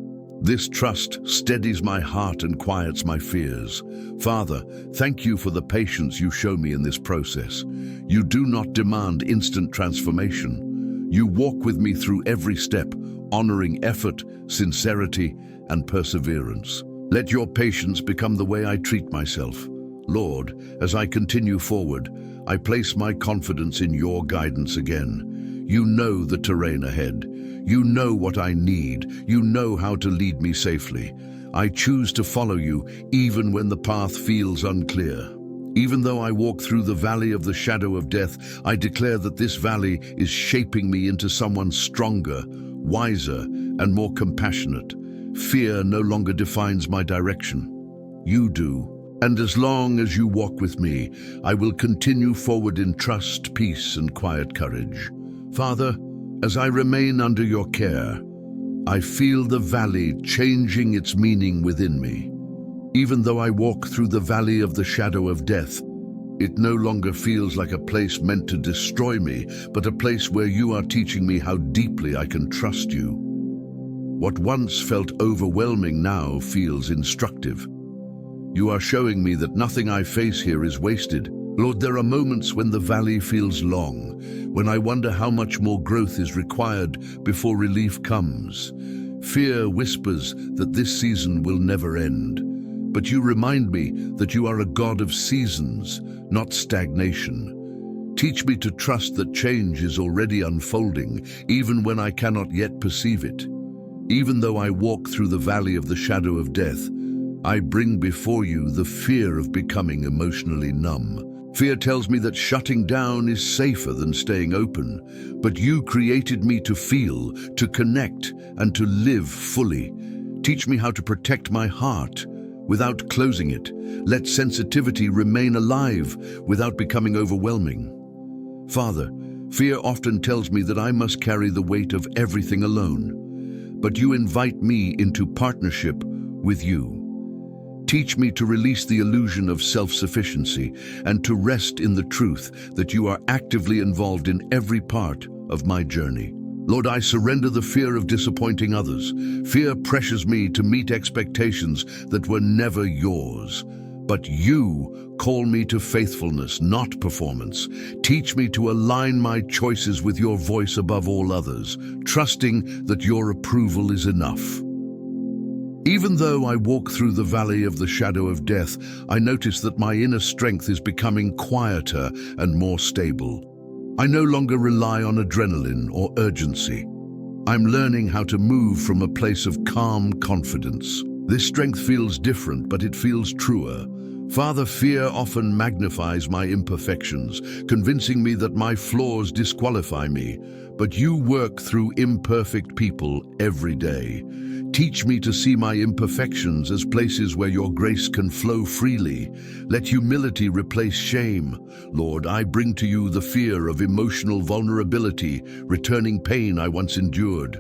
This trust steadies my heart and quiets my fears. Father, thank you for the patience you show me in this process. You do not demand instant transformation. You walk with me through every step, honoring effort, sincerity, and perseverance. Let your patience become the way I treat myself. Lord, as I continue forward, I place my confidence in your guidance again. You know the terrain ahead. You know what I need. You know how to lead me safely. I choose to follow you even when the path feels unclear. Even though I walk through the valley of the shadow of death, I declare that this valley is shaping me into someone stronger, wiser, and more compassionate. Fear no longer defines my direction. You do. And as long as you walk with me, I will continue forward in trust, peace, and quiet courage. Father, as I remain under your care, I feel the valley changing its meaning within me. Even though I walk through the valley of the shadow of death, it no longer feels like a place meant to destroy me, but a place where you are teaching me how deeply I can trust you. What once felt overwhelming now feels instructive. You are showing me that nothing I face here is wasted. Lord, there are moments when the valley feels long, when I wonder how much more growth is required before relief comes. Fear whispers that this season will never end. But you remind me that you are a God of seasons, not stagnation. Teach me to trust that change is already unfolding, even when I cannot yet perceive it. Even though I walk through the valley of the shadow of death, I bring before you the fear of becoming emotionally numb. Fear tells me that shutting down is safer than staying open, but you created me to feel, to connect, and to live fully. Teach me how to protect my heart without closing it. Let sensitivity remain alive without becoming overwhelming. Father, fear often tells me that I must carry the weight of everything alone, but you invite me into partnership with you. Teach me to release the illusion of self-sufficiency and to rest in the truth that you are actively involved in every part of my journey. Lord, I surrender the fear of disappointing others. Fear pressures me to meet expectations that were never yours. But you call me to faithfulness, not performance. Teach me to align my choices with your voice above all others, trusting that your approval is enough. Even though I walk through the valley of the shadow of death, I notice that my inner strength is becoming quieter and more stable. I no longer rely on adrenaline or urgency. I'm learning how to move from a place of calm confidence. This strength feels different, but it feels truer. Father, fear often magnifies my imperfections, convincing me that my flaws disqualify me. But you work through imperfect people every day. Teach me to see my imperfections as places where your grace can flow freely. Let humility replace shame. Lord, I bring to you the fear of emotional vulnerability, returning pain I once endured.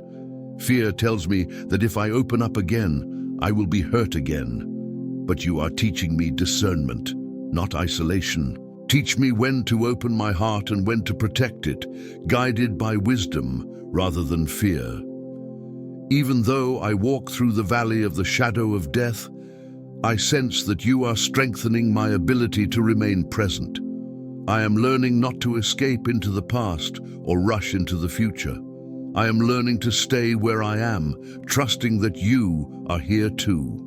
Fear tells me that if I open up again, I will be hurt again. But you are teaching me discernment, not isolation. Teach me when to open my heart and when to protect it, guided by wisdom rather than fear. Even though I walk through the valley of the shadow of death, I sense that you are strengthening my ability to remain present. I am learning not to escape into the past or rush into the future. I am learning to stay where I am, trusting that you are here too.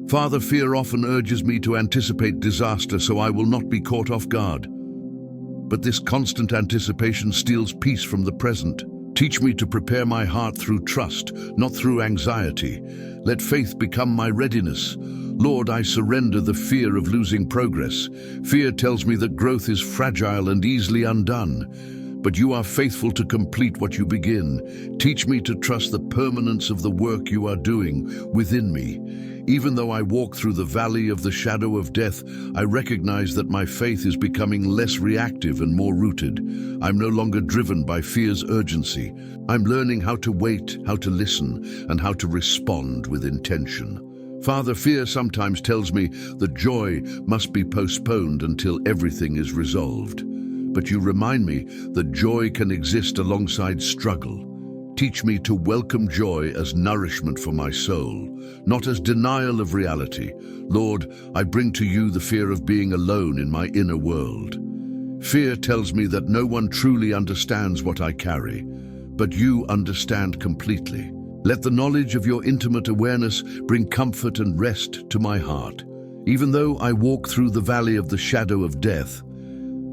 Father, fear often urges me to anticipate disaster so I will not be caught off guard. But this constant anticipation steals peace from the present. Teach me to prepare my heart through trust, not through anxiety. Let faith become my readiness. Lord, I surrender the fear of losing progress. Fear tells me that growth is fragile and easily undone. but you are faithful to complete what you begin. Teach me to trust the permanence of the work you are doing within me. Even though I walk through the valley of the shadow of death, I recognize that my faith is becoming less reactive and more rooted. I'm no longer driven by fear's urgency. I'm learning how to wait, how to listen, and how to respond with intention. Father, fear sometimes tells me that joy must be postponed until everything is resolved. But you remind me that joy can exist alongside struggle. Teach me to welcome joy as nourishment for my soul, not as denial of reality. Lord, I bring to you the fear of being alone in my inner world. Fear tells me that no one truly understands what I carry, but you understand completely. Let the knowledge of your intimate awareness bring comfort and rest to my heart. Even though I walk through the valley of the shadow of death,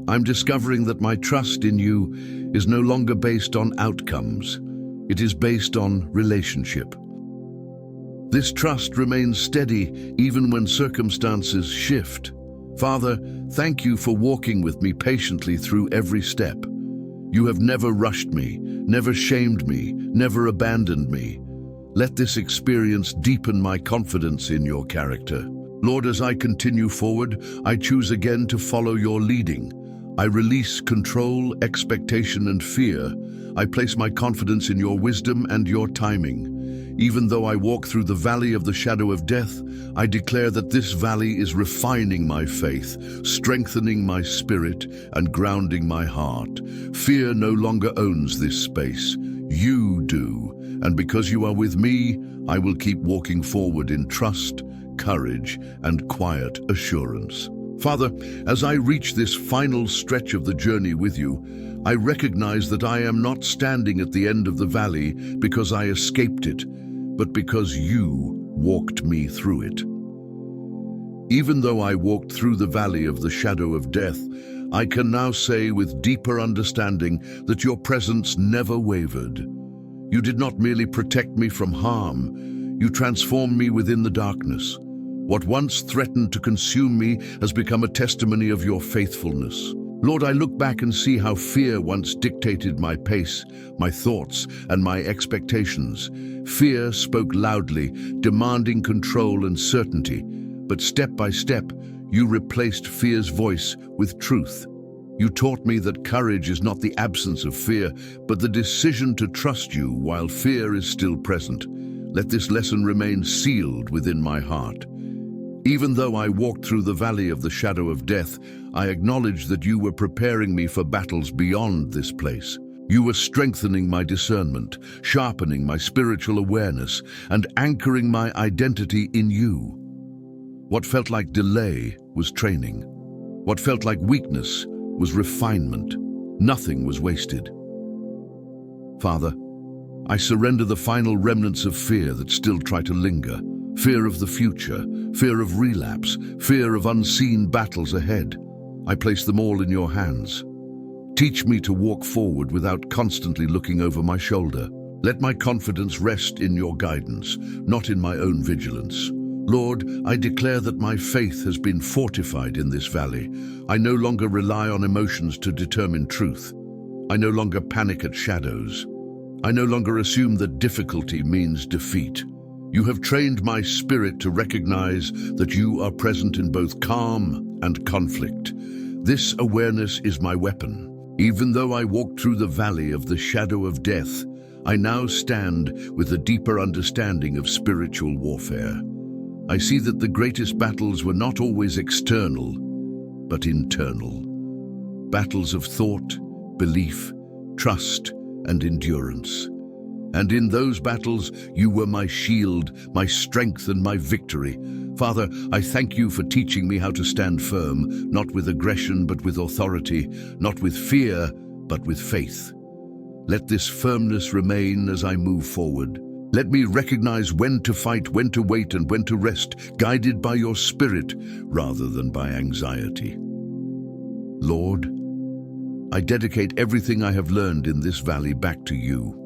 I'm discovering that my trust in you is no longer based on outcomes. It is based on relationship. This trust remains steady even when circumstances shift. Father, thank you for walking with me patiently through every step. You have never rushed me, never shamed me, never abandoned me. Let this experience deepen my confidence in your character. Lord, as I continue forward, I choose again to follow your leading. I release control, expectation, and fear. I place my confidence in your wisdom and your timing. Even though I walk through the valley of the shadow of death, I declare that this valley is refining my faith, strengthening my spirit, and grounding my heart. Fear no longer owns this space. You do. And because you are with me, I will keep walking forward in trust, courage, and quiet assurance. Father, as I reach this final stretch of the journey with you, I recognize that I am not standing at the end of the valley because I escaped it, but because you walked me through it. Even though I walked through the valley of the shadow of death, I can now say with deeper understanding that your presence never wavered. You did not merely protect me from harm, you transformed me within the darkness. What once threatened to consume me has become a testimony of your faithfulness. Lord, I look back and see how fear once dictated my pace, my thoughts, and my expectations. Fear spoke loudly, demanding control and certainty. But step by step, you replaced fear's voice with truth. You taught me that courage is not the absence of fear, but the decision to trust you while fear is still present. Let this lesson remain sealed within my heart. Even though I walked through the valley of the shadow of death, I acknowledge that you were preparing me for battles beyond this place. You were strengthening my discernment, sharpening my spiritual awareness, and anchoring my identity in you. What felt like delay was training. What felt like weakness was refinement. Nothing was wasted. Father, I surrender the final remnants of fear that still try to linger. Fear of the future, fear of relapse, fear of unseen battles ahead. I place them all in your hands. Teach me to walk forward without constantly looking over my shoulder. Let my confidence rest in your guidance, not in my own vigilance. Lord, I declare that my faith has been fortified in this valley. I no longer rely on emotions to determine truth. I no longer panic at shadows. I no longer assume that difficulty means defeat. You have trained my spirit to recognize that you are present in both calm and conflict. This awareness is my weapon. Even though I walked through the valley of the shadow of death, I now stand with a deeper understanding of spiritual warfare. I see that the greatest battles were not always external, but internal. Battles of thought, belief, trust, and endurance. And in those battles, you were my shield, my strength, and my victory. Father, I thank you for teaching me how to stand firm, not with aggression, but with authority, not with fear, but with faith. Let this firmness remain as I move forward. Let me recognize when to fight, when to wait, and when to rest, guided by your spirit rather than by anxiety. Lord, I dedicate everything I have learned in this valley back to you.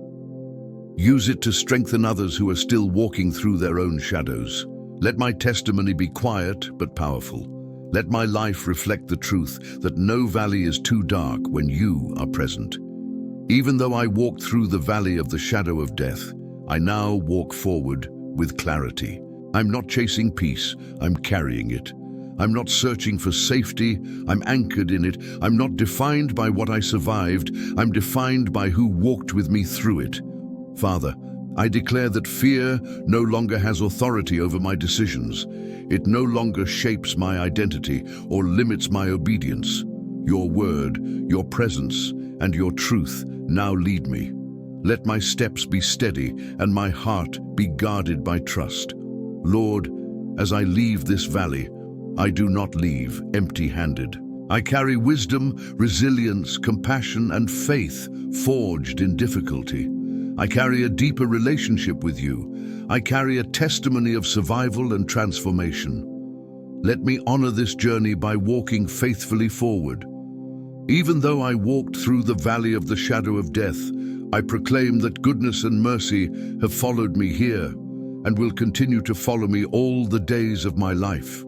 Use it to strengthen others who are still walking through their own shadows. Let my testimony be quiet but powerful. Let my life reflect the truth that no valley is too dark when you are present. Even though I walked through the valley of the shadow of death, I now walk forward with clarity. I'm not chasing peace, I'm carrying it. I'm not searching for safety, I'm anchored in it. I'm not defined by what I survived, I'm defined by who walked with me through it. Father, I declare that fear no longer has authority over my decisions. It no longer shapes my identity or limits my obedience. Your word, your presence, and your truth now lead me. Let my steps be steady and my heart be guarded by trust. Lord, as I leave this valley, I do not leave empty-handed. I carry wisdom, resilience, compassion, and faith forged in difficulty. I carry a deeper relationship with you. I carry a testimony of survival and transformation. Let me honor this journey by walking faithfully forward. Even though I walked through the valley of the shadow of death, I proclaim that goodness and mercy have followed me here and will continue to follow me all the days of my life.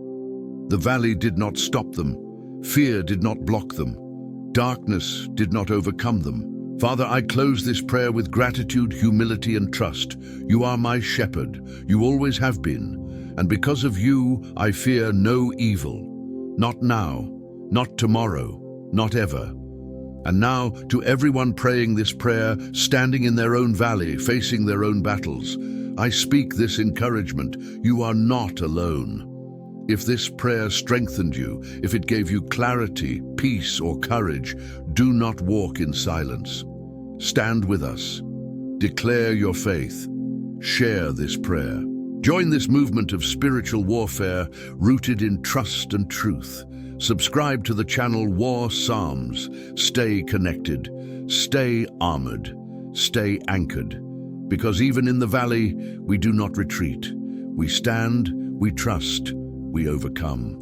The valley did not stop them. Fear did not block them. Darkness did not overcome them. Father, I close this prayer with gratitude, humility, and trust. You are my shepherd. You always have been. And because of you, I fear no evil. Not now, not tomorrow, not ever. And now, to everyone praying this prayer, standing in their own valley, facing their own battles, I speak this encouragement. You are not alone. If this prayer strengthened you, if it gave you clarity, peace, or courage, do not walk in silence. Stand with us. Declare your faith. Share this prayer. Join this movement of spiritual warfare rooted in trust and truth. Subscribe to the channel War Psalms. Stay connected. Stay armored. Stay anchored. Because even in the valley, we do not retreat. We stand, we trust, we overcome.